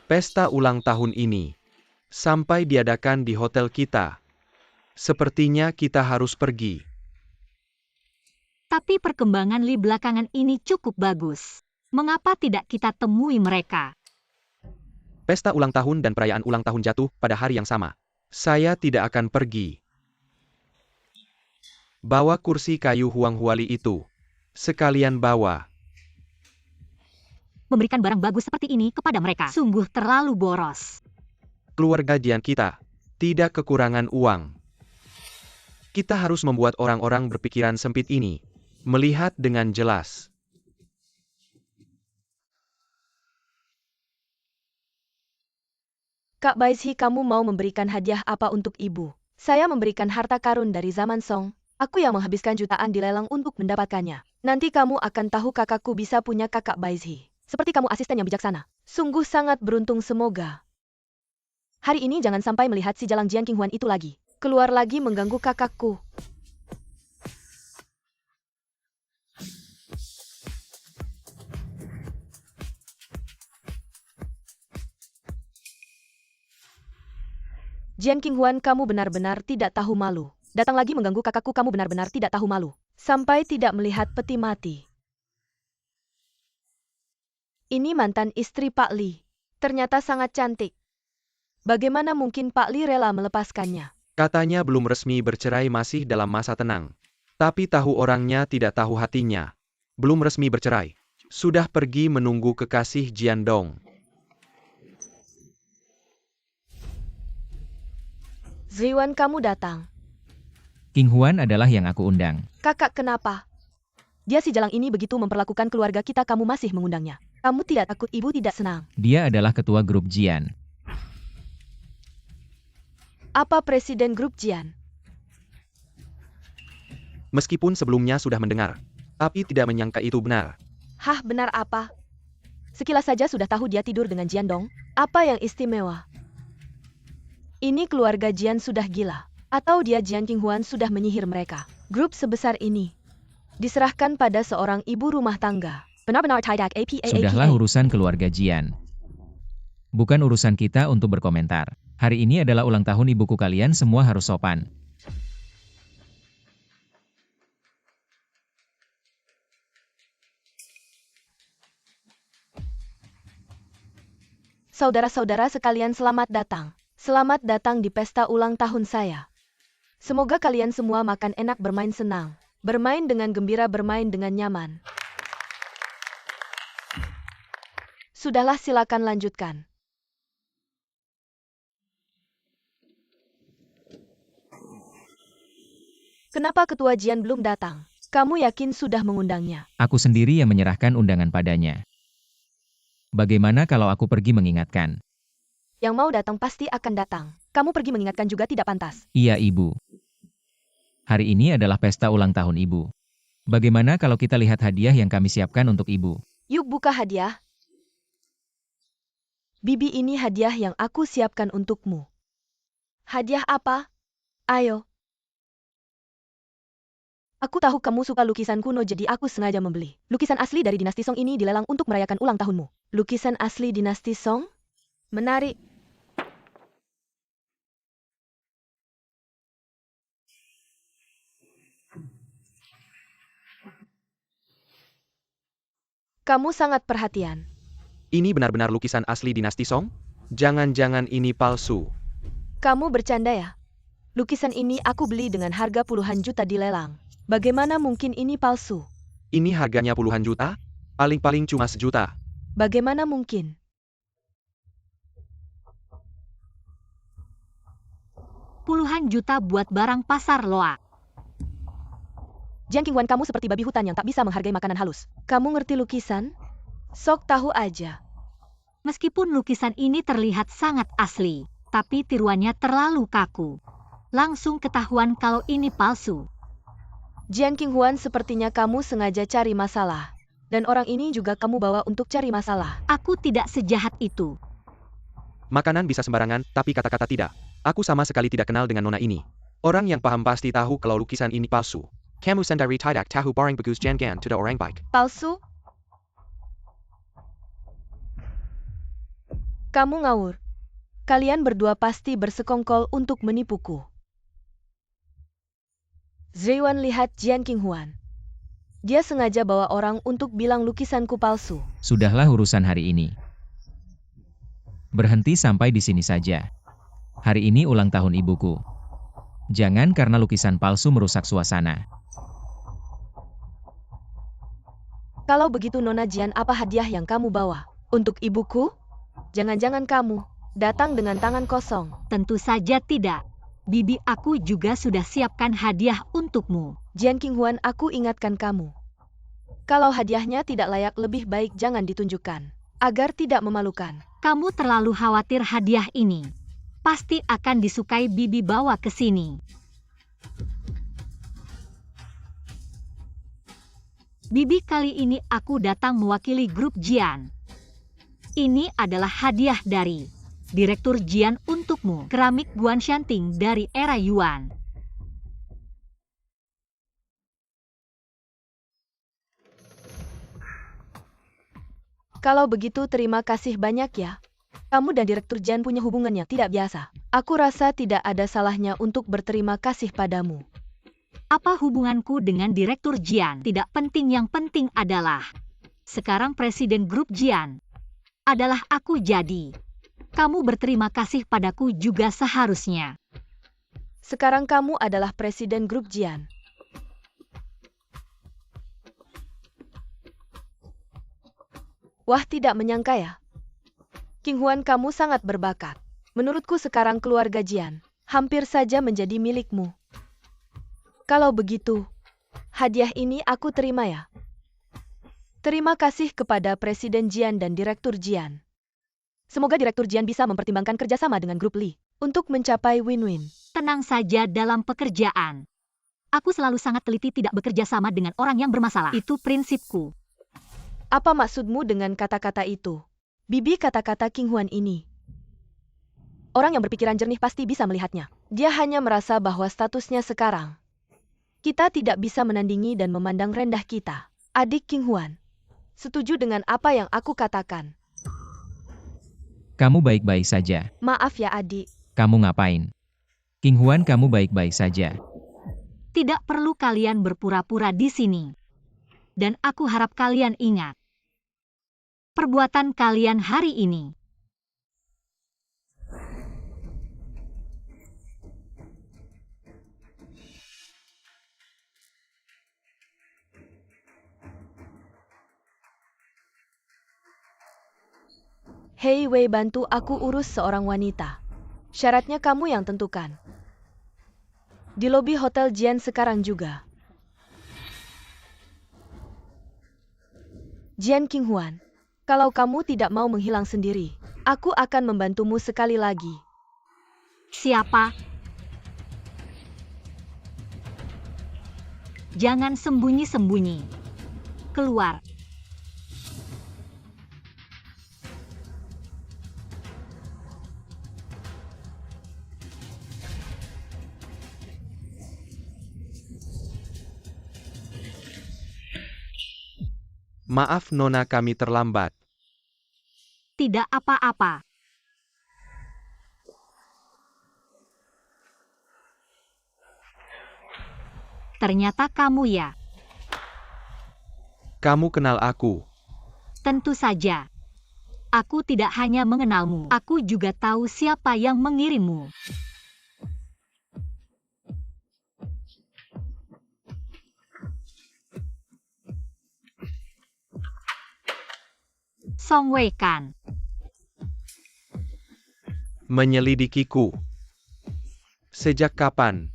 Pesta ulang tahun ini sampai diadakan di hotel kita. Sepertinya kita harus pergi. Tapi perkembangan Li belakangan ini cukup bagus. Mengapa tidak kita temui mereka? Pesta ulang tahun dan perayaan ulang tahun jatuh pada hari yang sama. Saya tidak akan pergi. Bawa kursi kayu Huang Huali itu. Sekalian bawa. Memberikan barang bagus seperti ini kepada mereka sungguh terlalu boros. Keluarga Jian kita tidak kekurangan uang. Kita harus membuat orang-orang berpikiran sempit ini melihat dengan jelas. Kak Baizhi, kamu mau memberikan hadiah apa untuk ibu? Saya memberikan harta karun dari zaman Song. Aku yang menghabiskan jutaan di lelang untuk mendapatkannya. Nanti kamu akan tahu kakakku bisa punya kakak Baizhi. Seperti kamu, asisten yang bijaksana. Sungguh sangat beruntung, semoga. Hari ini jangan sampai melihat si jalang Jian King Huan itu lagi. Keluar lagi mengganggu kakakku. Jian King Huan, kamu benar-benar tidak tahu malu. Datang lagi mengganggu kakakku, kamu benar-benar tidak tahu malu. Sampai tidak melihat peti mati. Ini mantan istri Pak Li. Ternyata sangat cantik. Bagaimana mungkin Pak Li rela melepaskannya? Katanya belum resmi bercerai, masih dalam masa tenang. Tapi tahu orangnya tidak tahu hatinya. Belum resmi bercerai. Sudah pergi menunggu kekasih Jian Dong. Ziwan, kamu datang. King Huan adalah yang aku undang. Kakak, kenapa? Dia si jalang ini begitu memperlakukan keluarga kita, kamu masih mengundangnya. Kamu tidak takut ibu tidak senang? Dia adalah ketua grup Jian. Apa presiden grup Jian? Meskipun sebelumnya sudah mendengar, tapi tidak menyangka itu benar. Hah, benar apa? Sekilas saja sudah tahu dia tidur dengan Jian dong. Apa yang istimewa? Ini keluarga Jian sudah gila. Atau dia Jian King Huan sudah menyihir mereka. Grup sebesar ini diserahkan pada seorang ibu rumah tangga. Benar-benar tidak apa. Sudahlah urusan keluarga Jian. Bukan urusan kita untuk berkomentar. Hari ini adalah ulang tahun ibuku, kalian semua harus sopan. Saudara-saudara sekalian, selamat datang. Selamat datang di pesta ulang tahun saya. Semoga kalian semua makan enak, bermain senang. Bermain dengan gembira, bermain dengan nyaman. Sudahlah, silakan lanjutkan. Kenapa ketua Jian belum datang? Kamu yakin sudah mengundangnya? Aku sendiri yang menyerahkan undangan padanya. Bagaimana kalau aku pergi mengingatkan? Yang mau datang pasti akan datang. Kamu pergi mengingatkan juga tidak pantas. Iya, Ibu. Hari ini adalah pesta ulang tahun Ibu. Bagaimana kalau kita lihat hadiah yang kami siapkan untuk Ibu? Yuk buka hadiah. Bibi, ini hadiah yang aku siapkan untukmu. Hadiah apa? Ayo. Aku tahu kamu suka lukisan kuno, jadi aku sengaja membeli. Lukisan asli dari dinasti Song ini dilelang untuk merayakan ulang tahunmu. Lukisan asli dinasti Song? Menarik. Kamu sangat perhatian. Ini benar-benar lukisan asli dinasti Song? Jangan-jangan ini palsu. Kamu bercanda ya? Lukisan ini aku beli dengan harga puluhan juta di lelang. Bagaimana mungkin ini palsu? Ini harganya puluhan juta? Paling-paling cuma 1 juta. Bagaimana mungkin? Puluhan juta buat barang pasar loak. Jian King Huan, kamu seperti babi hutan yang tak bisa menghargai makanan halus. Kamu ngerti lukisan? Sok tahu aja. Meskipun lukisan ini terlihat sangat asli, tapi tiruannya terlalu kaku. Langsung ketahuan kalau ini palsu. Jian King Huan, sepertinya kamu sengaja cari masalah. Dan orang ini juga kamu bawa untuk cari masalah. Aku tidak sejahat itu. Makanan bisa sembarangan, tapi kata-kata tidak. Aku sama sekali tidak kenal dengan nona ini. Orang yang paham pasti tahu kalau lukisan ini palsu. Kamu sendiri tidak tahu barang bagus jangan tidak orang baik. Palsu? Kamu ngawur. Kalian berdua pasti bersekongkol untuk menipuku. Ziwan lihat Jian King Huan. Dia sengaja bawa orang untuk bilang lukisanku palsu. Sudahlah urusan hari ini. Berhenti sampai di sini saja. Hari ini ulang tahun ibuku. Jangan karena lukisan palsu merusak suasana. Kalau begitu Nona Jian, apa hadiah yang kamu bawa? Untuk ibuku? Jangan-jangan kamu datang dengan tangan kosong. Tentu saja tidak. Bibi, aku juga sudah siapkan hadiah untukmu. Jian King Huan, aku ingatkan kamu. Kalau hadiahnya tidak layak, lebih baik jangan ditunjukkan. Agar tidak memalukan. Kamu terlalu khawatir hadiah ini. Pasti akan disukai Bibi bawa ke sini. Bibi, kali ini aku datang mewakili grup Jian. Ini adalah hadiah dari Direktur Jian untukmu, keramik Guanshanting dari era Yuan. Kalau begitu terima kasih banyak ya. Kamu dan Direktur Jian punya hubungannya tidak biasa. Aku rasa tidak ada salahnya untuk berterima kasih padamu. Apa hubunganku dengan Direktur Jian? Tidak penting, yang penting adalah sekarang Presiden Grup Jian adalah aku, jadi kamu berterima kasih padaku juga seharusnya. Sekarang kamu adalah Presiden Grup Jian. Wah, tidak menyangka ya. King Huan, kamu sangat berbakat. Menurutku sekarang keluarga Jian hampir saja menjadi milikmu. Kalau begitu, hadiah ini aku terima ya. Terima kasih kepada Presiden Jian dan Direktur Jian. Semoga Direktur Jian bisa mempertimbangkan kerjasama dengan Grup Li untuk mencapai win-win. Tenang saja dalam pekerjaan. Aku selalu sangat teliti tidak bekerja sama dengan orang yang bermasalah. Itu prinsipku. Apa maksudmu dengan kata-kata itu? Bibi, kata-kata King Huan ini. Orang yang berpikiran jernih pasti bisa melihatnya. Dia hanya merasa bahwa statusnya sekarang. Kita tidak bisa menandingi dan memandang rendah kita. Adik King Huan. Setuju dengan apa yang aku katakan. Kamu baik-baik saja. Maaf ya adik. Kamu ngapain? King Huan, kamu baik-baik saja. Tidak perlu kalian berpura-pura di sini. Dan aku harap kalian ingat. Perbuatan kalian hari ini. Hei Wei, bantu aku urus seorang wanita. Syaratnya kamu yang tentukan. Di lobi Hotel Jian sekarang juga. Jian King Huan, kalau kamu tidak mau menghilang sendiri, aku akan membantumu sekali lagi. Siapa? Jangan sembunyi-sembunyi. Keluar. Maaf Nona, kami terlambat. Tidak apa-apa. Ternyata kamu ya. Kamu kenal aku. Tentu saja. Aku tidak hanya mengenalmu, aku juga tahu siapa yang mengirimmu. Song Wei kan. Menyelidikiku. Sejak kapan?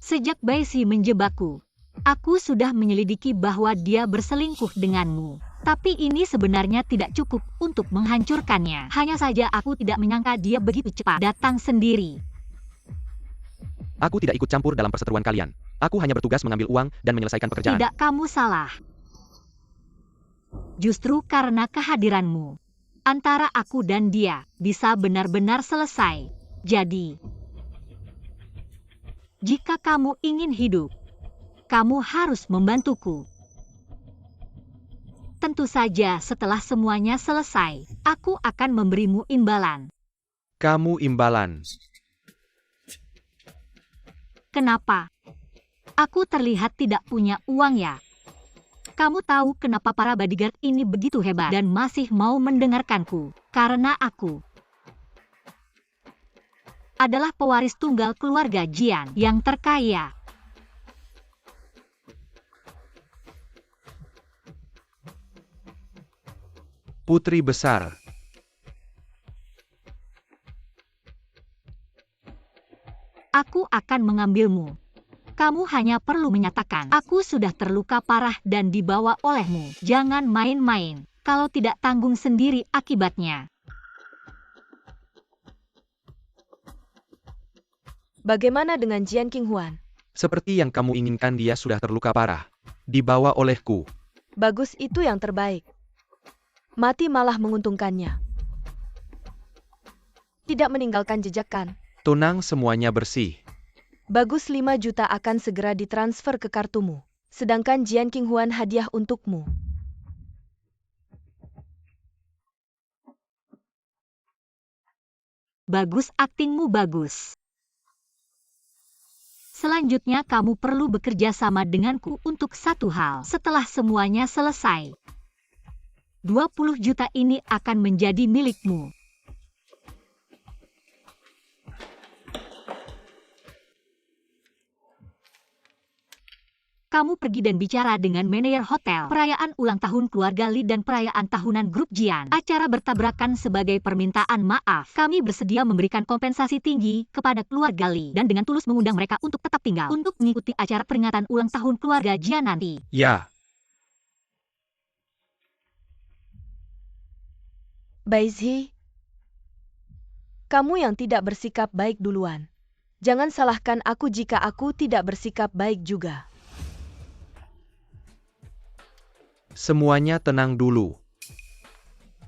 Sejak Baisi menjebakku. Aku sudah menyelidiki bahwa dia berselingkuh denganmu. Tapi ini sebenarnya tidak cukup untuk menghancurkannya. Hanya saja aku tidak menyangka dia begitu cepat datang sendiri. Aku tidak ikut campur dalam perseteruan kalian. Aku hanya bertugas mengambil uang dan menyelesaikan pekerjaan. Tidak, kamu salah. Justru karena kehadiranmu, antara aku dan dia bisa benar-benar selesai. Jadi, jika kamu ingin hidup, kamu harus membantuku. Tentu saja setelah semuanya selesai, aku akan memberimu imbalan. Kamu imbalan. Kenapa? Aku terlihat tidak punya uang ya? Kamu tahu kenapa para bodyguard ini begitu hebat dan masih mau mendengarkanku? Karena aku adalah pewaris tunggal keluarga Jian yang terkaya. Putri besar. Aku akan mengambilmu. Kamu hanya perlu menyatakan, aku sudah terluka parah dan dibawa olehmu. Jangan main-main, kalau tidak tanggung sendiri akibatnya. Bagaimana dengan Jian King Huan? Seperti yang kamu inginkan, dia sudah terluka parah. Dibawa olehku. Bagus, itu yang terbaik. Mati malah menguntungkannya. Tidak meninggalkan jejak kan? Tunang, semuanya bersih. Bagus, 5 juta akan segera ditransfer ke kartumu. Sedangkan Jian King Huan hadiah untukmu. Bagus, aktingmu bagus. Selanjutnya kamu perlu bekerja sama denganku untuk satu hal. Setelah semuanya selesai, 20 juta ini akan menjadi milikmu. Kamu pergi dan bicara dengan manajer hotel. Perayaan ulang tahun keluarga Lee dan perayaan tahunan grup Jian. Acara bertabrakan sebagai permintaan maaf. Kami bersedia memberikan kompensasi tinggi kepada keluarga Lee dan dengan tulus mengundang mereka untuk tetap tinggal untuk mengikuti acara peringatan ulang tahun keluarga Jian nanti. Ya, Baizhi, kamu yang tidak bersikap baik duluan. Jangan salahkan aku jika aku tidak bersikap baik juga. semuanya tenang dulu.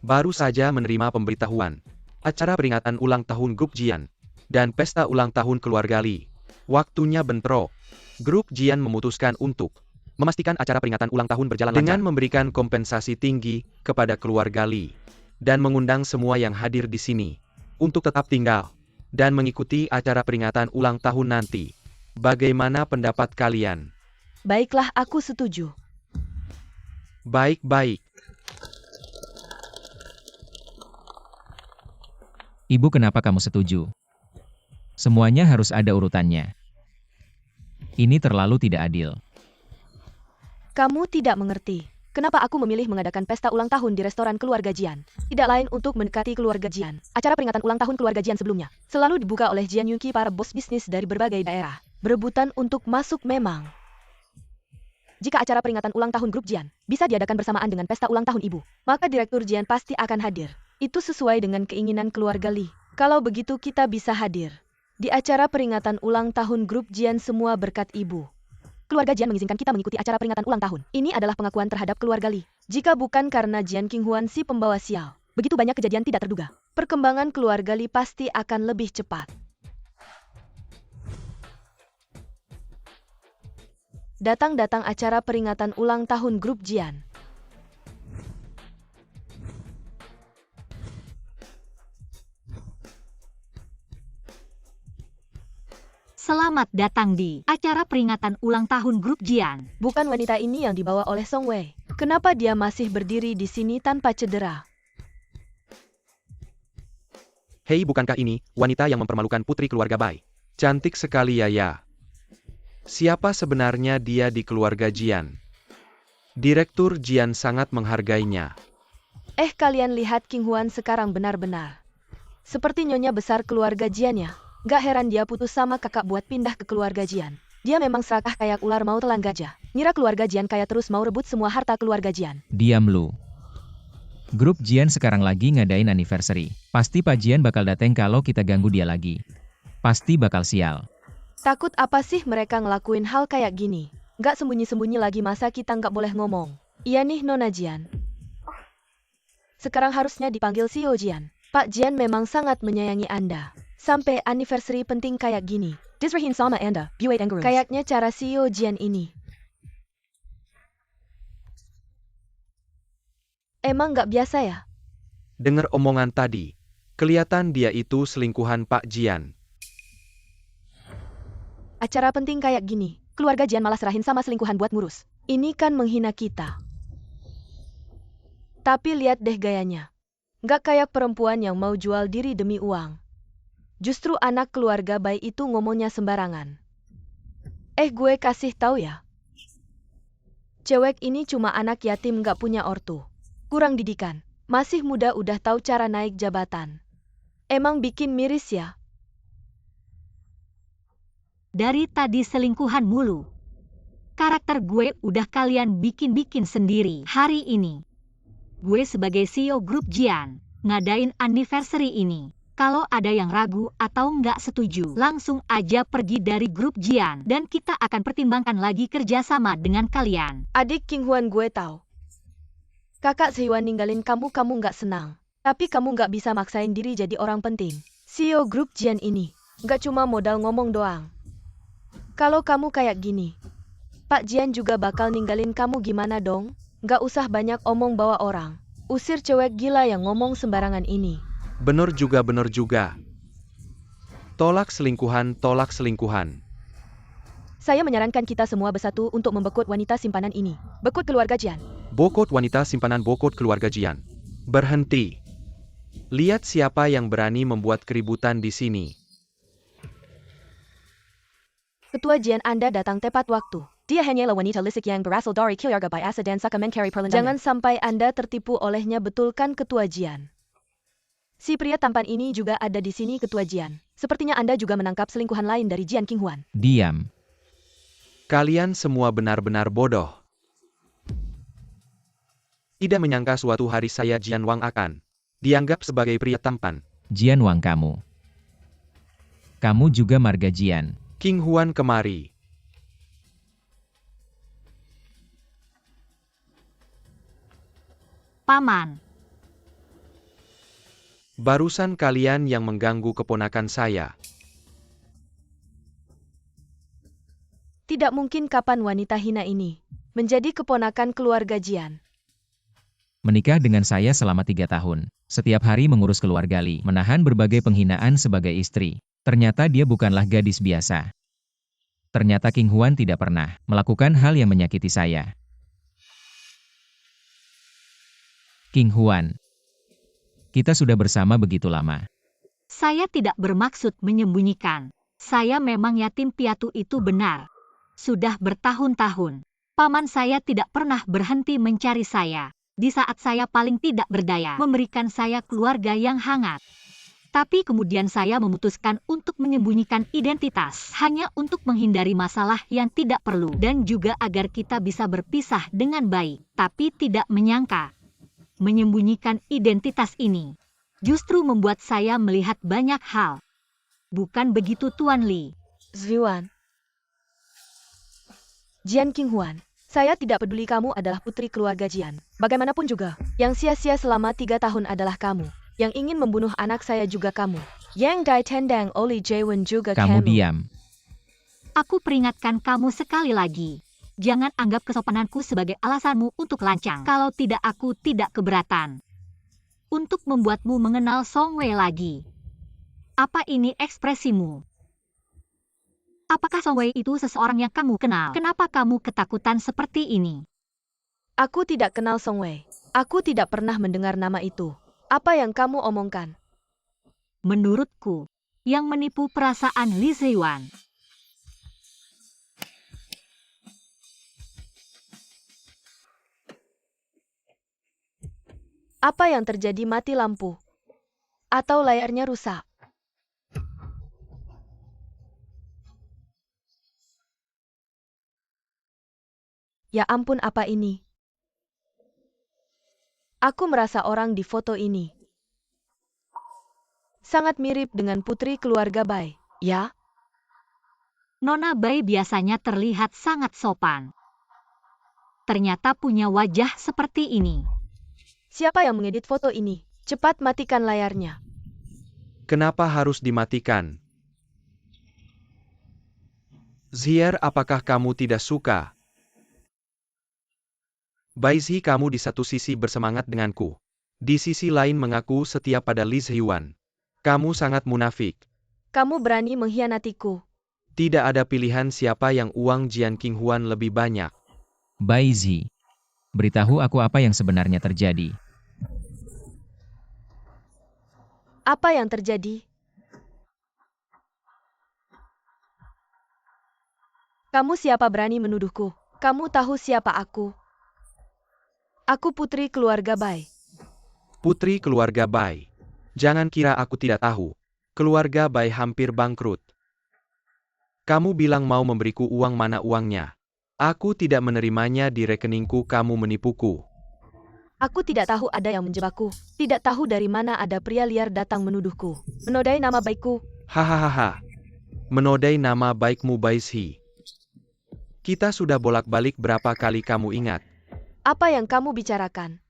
Baru saja menerima pemberitahuan. Acara peringatan ulang tahun grup Jian dan pesta ulang tahun keluarga Lee. Waktunya bentrok. Grup Jian memutuskan untuk memastikan acara peringatan ulang tahun berjalan lancar dengan memberikan kompensasi tinggi kepada keluarga Lee dan mengundang semua yang hadir di sini untuk tetap tinggal dan mengikuti acara peringatan ulang tahun nanti. Bagaimana pendapat kalian? Baiklah, aku setuju. Baik-baik. Ibu, kenapa kamu setuju? Semuanya harus ada urutannya. Ini terlalu tidak adil. Kamu tidak mengerti. Kenapa aku memilih mengadakan pesta ulang tahun di restoran keluarga Jian? Tidak lain untuk mendekati keluarga Jian. Acara peringatan ulang tahun keluarga Jian sebelumnya selalu dibuka oleh Jian Yunqi para bos bisnis dari berbagai daerah. Berebutan untuk masuk memang. Jika acara peringatan ulang tahun grup Jian bisa diadakan bersamaan dengan pesta ulang tahun ibu, maka direktur Jian pasti akan hadir. Itu sesuai dengan keinginan keluarga Lee. Kalau begitu kita bisa hadir di acara peringatan ulang tahun grup Jian semua berkat ibu. Keluarga Jian mengizinkan kita mengikuti acara peringatan ulang tahun. Ini adalah pengakuan terhadap keluarga Lee. Jika bukan karena Jian Qinghuan si pembawa sial, begitu banyak kejadian tidak terduga, perkembangan keluarga Lee pasti akan lebih cepat. Datang-datang acara peringatan ulang tahun grup Jian. Selamat datang di acara peringatan ulang tahun grup Jian. Bukan wanita ini yang dibawa oleh Song Wei. Kenapa dia masih berdiri di sini tanpa cedera? Hei, bukankah ini wanita yang mempermalukan putri keluarga Bai? Cantik sekali ya. Siapa sebenarnya dia di keluarga Jian? Direktur Jian sangat menghargainya. Kalian lihat Qinghuan sekarang benar-benar seperti nyonya besar keluarga Jian ya. Gak heran dia putus sama kakak buat pindah ke keluarga Jian. Dia memang serakah kayak ular mau telan gajah. Ngira keluarga Jian kaya terus mau rebut semua harta keluarga Jian. Diam lu. Grup Jian sekarang lagi ngadain anniversary. Pasti Pak Jian bakal dateng kalau kita ganggu dia lagi. Pasti bakal sial. Takut apa sih mereka ngelakuin hal kayak gini? Gak sembunyi-sembunyi lagi, masa kita gak boleh ngomong? Iya nih Nona Jian. Sekarang harusnya dipanggil CEO Jian. Pak Jian memang sangat menyayangi Anda. Sampai anniversary penting kayak gini. Disrahin sama Anda, buat enggerums. Kayaknya cara CEO Jian ini emang gak biasa ya? Dengar omongan tadi. Kelihatan dia itu selingkuhan Pak Jian. Acara penting kayak gini, keluarga Jian malah serahin sama selingkuhan buat ngurus. Ini kan menghina kita. Tapi lihat deh gayanya. Gak kayak perempuan yang mau jual diri demi uang. Justru anak keluarga Bai itu ngomongnya sembarangan. Gue kasih tahu ya. Cewek ini cuma anak yatim gak punya ortu. Kurang didikan. Masih muda udah tahu cara naik jabatan. Emang bikin miris ya? Dari tadi selingkuhan mulu. Karakter gue udah kalian bikin-bikin sendiri. Hari ini, gue sebagai CEO grup Jian, ngadain anniversary ini. Kalau ada yang ragu atau nggak setuju, langsung aja pergi dari grup Jian. Dan kita akan pertimbangkan lagi kerjasama dengan kalian. Adik Qinghuan, gue tahu. Kakak Seiwan ninggalin kamu nggak senang. Tapi kamu nggak bisa maksain diri jadi orang penting. CEO grup Jian ini, nggak cuma modal ngomong doang. Kalau kamu kayak gini, Pak Jian juga bakal ninggalin kamu, gimana dong? Nggak usah banyak omong bawa orang. Usir cewek gila yang ngomong sembarangan ini. Bener juga. Tolak selingkuhan. Saya menyarankan kita semua bersatu untuk membekut wanita simpanan ini. Bekut keluarga Jian. Bokot wanita simpanan bokot keluarga Jian. Berhenti. Lihat siapa yang berani membuat keributan di sini. Ketua Jian, Anda datang tepat waktu. Dia hanyalah wanita lisik yang berasal dari keluarga biasa dan suka mencari perlendangan. Jangan sampai Anda tertipu olehnya, betulkan Ketua Jian? Si pria tampan ini juga ada di sini, Ketua Jian. Sepertinya Anda juga menangkap selingkuhan lain dari Jian Qinghuan. Diam. Kalian semua benar-benar bodoh. Tidak menyangka suatu hari saya Jian Wang akan dianggap sebagai pria tampan. Jian Wang kamu. Kamu juga marga Jian. Qinghuan kemari. Paman. Barusan kalian yang mengganggu keponakan saya. Tidak mungkin kapan wanita hina ini menjadi keponakan keluarga Jian. Menikah dengan saya selama 3 tahun. Setiap hari mengurus keluarga Li, menahan berbagai penghinaan sebagai istri. Ternyata dia bukanlah gadis biasa. Ternyata Qinghuan tidak pernah melakukan hal yang menyakiti saya. Qinghuan, kita sudah bersama begitu lama. Saya tidak bermaksud menyembunyikan. Saya memang yatim piatu, itu benar. Sudah bertahun-tahun. Paman saya tidak pernah berhenti mencari saya. Di saat saya paling tidak berdaya, memberikan saya keluarga yang hangat. Tapi kemudian saya memutuskan untuk menyembunyikan identitas, hanya untuk menghindari masalah yang tidak perlu, dan juga agar kita bisa berpisah dengan baik. Tapi tidak menyangka, menyembunyikan identitas ini justru membuat saya melihat banyak hal. Bukan begitu, Tuan Li? Ziyuan. Jian Qinghuan, saya tidak peduli kamu adalah putri keluarga Jian. Bagaimanapun juga, yang sia-sia selama 3 tahun adalah kamu. Yang ingin membunuh anak saya juga kamu. Yang Dai Tendang Oli Jaewen juga Kamu diam. Aku peringatkan kamu sekali lagi. Jangan anggap kesopananku sebagai alasanmu untuk lancang. Kalau tidak, aku tidak keberatan untuk membuatmu mengenal Song Wei lagi. Apa ini ekspresimu? Apakah Song Wei itu seseorang yang kamu kenal? Kenapa kamu ketakutan seperti ini? Aku tidak kenal Song Wei. Aku tidak pernah mendengar nama itu. Apa yang kamu omongkan? Menurutku, yang menipu perasaan Li Ziyuan. Apa yang terjadi? Mati lampu? Atau layarnya rusak? Ya ampun, apa ini? Aku merasa orang di foto ini sangat mirip dengan putri keluarga Bai, ya? Nona Bai biasanya terlihat sangat sopan. Ternyata punya wajah seperti ini. Siapa yang mengedit foto ini? Cepat matikan layarnya. Kenapa harus dimatikan? Zier, apakah kamu tidak suka? Baizhi, kamu di satu sisi bersemangat denganku. Di sisi lain mengaku setia pada Li Ziyuan. Kamu sangat munafik. Kamu berani mengkhianatiku. Tidak ada pilihan siapa yang uang Jian Qinghuan lebih banyak. Baizhi, beritahu aku apa yang sebenarnya terjadi. Apa yang terjadi? Kamu siapa berani menuduhku? Kamu tahu siapa aku? Aku putri keluarga Bai. Putri keluarga Bai. Jangan kira aku tidak tahu. Keluarga Bai hampir bangkrut. Kamu bilang mau memberiku uang, mana uangnya? Aku tidak menerimanya di rekeningku, kamu menipuku. Aku tidak tahu ada yang menjebakku. Tidak tahu dari mana ada pria liar datang menuduhku. Menodai nama baikku. Hahaha. Menodai nama baikmu, Baizhi. Kita sudah bolak-balik berapa kali, kamu ingat? Apa yang kamu bicarakan?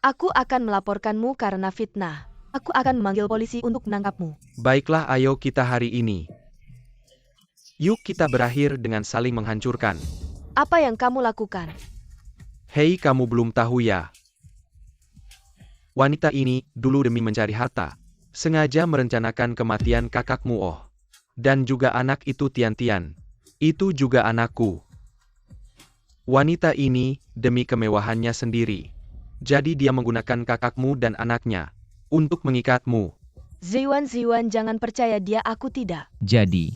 Aku akan melaporkanmu karena fitnah. Aku akan memanggil polisi untuk menangkapmu. Baiklah, ayo kita hari ini. Yuk kita berakhir dengan saling menghancurkan. Apa yang kamu lakukan? Hei, kamu belum tahu ya? Wanita ini, dulu demi mencari harta, sengaja merencanakan kematian kakakmu Oh. Dan juga anak itu Tian-Tian. Itu juga anakku. Wanita ini, demi kemewahannya sendiri. Jadi dia menggunakan kakakmu dan anaknya untuk mengikatmu. Ziyuan, jangan percaya dia, aku tidak. Jadi,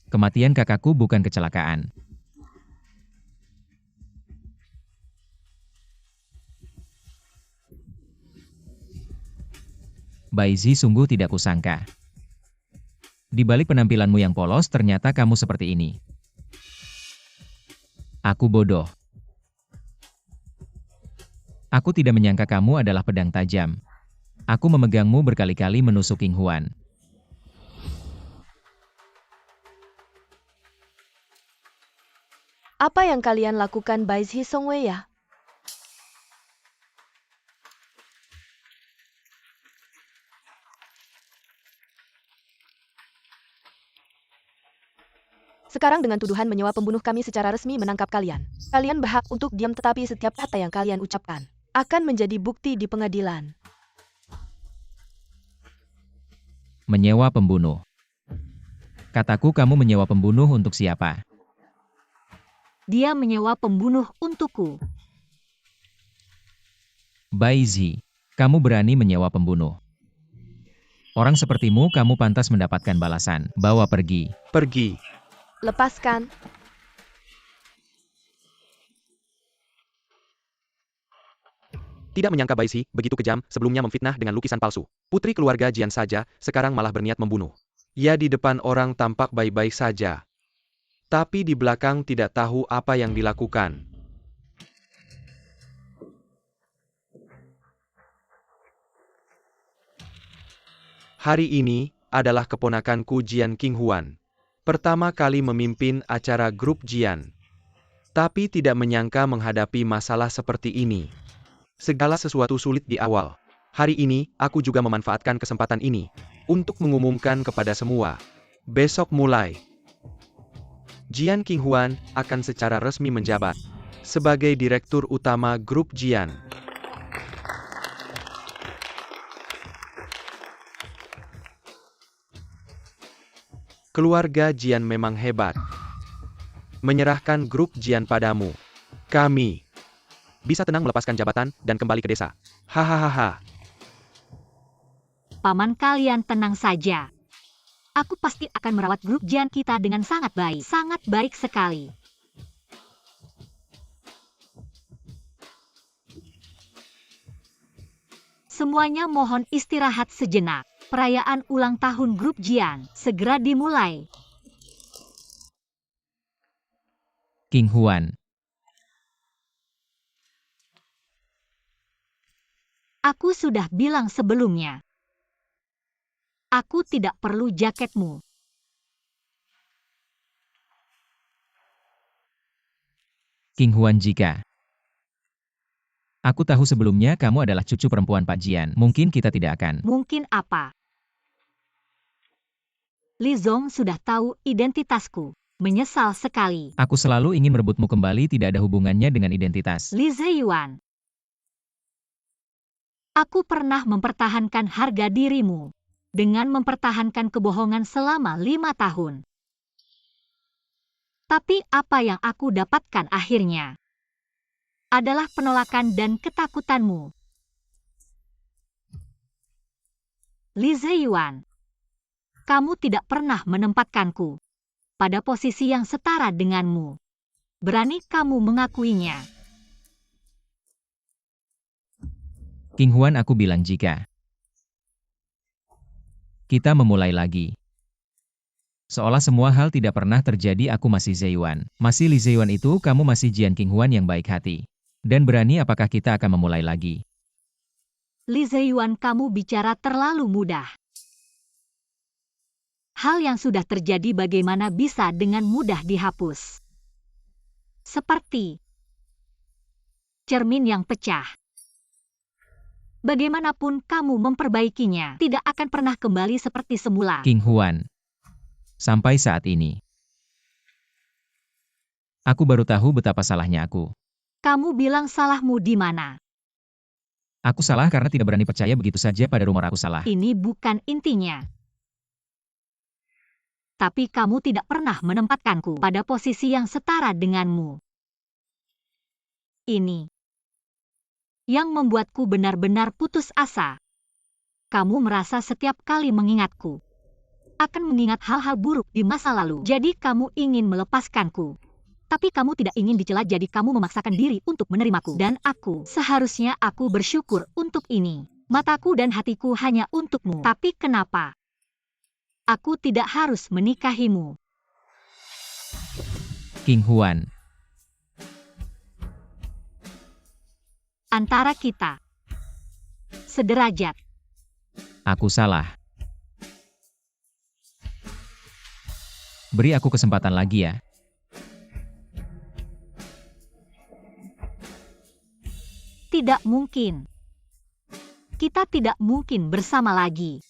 Kematian kakakku bukan kecelakaan. Baizi sungguh tidak kusangka. Di balik penampilanmu yang polos ternyata kamu seperti ini. Aku bodoh. Aku tidak menyangka kamu adalah pedang tajam. Aku memegangmu berkali-kali menusuk King Huan. Apa yang kalian lakukan Baizi Songwei ya? Sekarang dengan tuduhan menyewa pembunuh kami secara resmi menangkap kalian. Kalian berhak untuk diam tetapi setiap kata yang kalian ucapkan akan menjadi bukti di pengadilan. Menyewa pembunuh. Kataku kamu menyewa pembunuh untuk siapa? Dia menyewa pembunuh untukku. Baizi, kamu berani menyewa pembunuh. Orang sepertimu kamu pantas mendapatkan balasan. Bawa pergi. Pergi. Lepaskan. Tidak menyangka Baizi begitu kejam, sebelumnya memfitnah dengan lukisan palsu. Putri keluarga Jian saja, sekarang malah berniat membunuh. Ia di depan orang tampak baik-baik saja. Tapi di belakang tidak tahu apa yang dilakukan. Hari ini adalah keponakanku Jian King Huan. Pertama kali memimpin acara grup Jian. Tapi tidak menyangka menghadapi masalah seperti ini. Segala sesuatu sulit di awal. Hari ini, aku juga memanfaatkan kesempatan ini untuk mengumumkan kepada semua. Besok mulai, Jian King Huan akan secara resmi menjabat sebagai Direktur Utama Grup Jian. Keluarga Jian memang hebat. Menyerahkan Grup Jian padamu. Kami bisa tenang melepaskan jabatan dan kembali ke desa. Hahaha. Paman kalian tenang saja. Aku pasti akan merawat grup Jian kita dengan sangat baik sekali. Semuanya mohon istirahat sejenak. Perayaan ulang tahun grup Jian segera dimulai. King Huan, Aku sudah bilang sebelumnya. Aku tidak perlu jaketmu. King Huan jika. Aku tahu sebelumnya kamu adalah cucu perempuan Pak Jian. Mungkin kita tidak akan. Mungkin apa? Li Zong sudah tahu identitasku. Menyesal sekali. Aku selalu ingin merebutmu kembali, tidak ada hubungannya dengan identitas. Li Ziyuan. Aku pernah mempertahankan harga dirimu dengan mempertahankan kebohongan selama 5 tahun. Tapi apa yang aku dapatkan akhirnya adalah penolakan dan ketakutanmu. Li Ziyuan, kamu tidak pernah menempatkanku pada posisi yang setara denganmu. Berani kamu mengakuinya? King Huan, aku bilang jika kita memulai lagi. Seolah semua hal tidak pernah terjadi, aku masih Ziyuan. Masih Li Ziyuan itu, kamu masih Jian King Huan yang baik hati. Dan berani, apakah kita akan memulai lagi? Li Ziyuan, kamu bicara terlalu mudah. Hal yang sudah terjadi bagaimana bisa dengan mudah dihapus? Seperti cermin yang pecah. Bagaimanapun kamu memperbaikinya, tidak akan pernah kembali seperti semula. King Huan, sampai saat ini, aku baru tahu betapa salahnya aku. Kamu bilang salahmu di mana? Aku salah karena tidak berani percaya begitu saja pada rumor aku salah. Ini bukan intinya. Tapi kamu tidak pernah menempatkanku pada posisi yang setara denganmu. Ini yang membuatku benar-benar putus asa. Kamu merasa setiap kali mengingatku, akan mengingat hal-hal buruk di masa lalu. Jadi kamu ingin melepaskanku. Tapi kamu tidak ingin dicela, jadi kamu memaksakan diri untuk menerimaku. Dan seharusnya aku bersyukur untuk ini. Mataku dan hatiku hanya untukmu. Tapi kenapa aku tidak harus menikahimu? King Huan. Antara kita sederajat. Aku salah. Beri aku kesempatan lagi ya. Tidak mungkin. Kita tidak mungkin bersama lagi.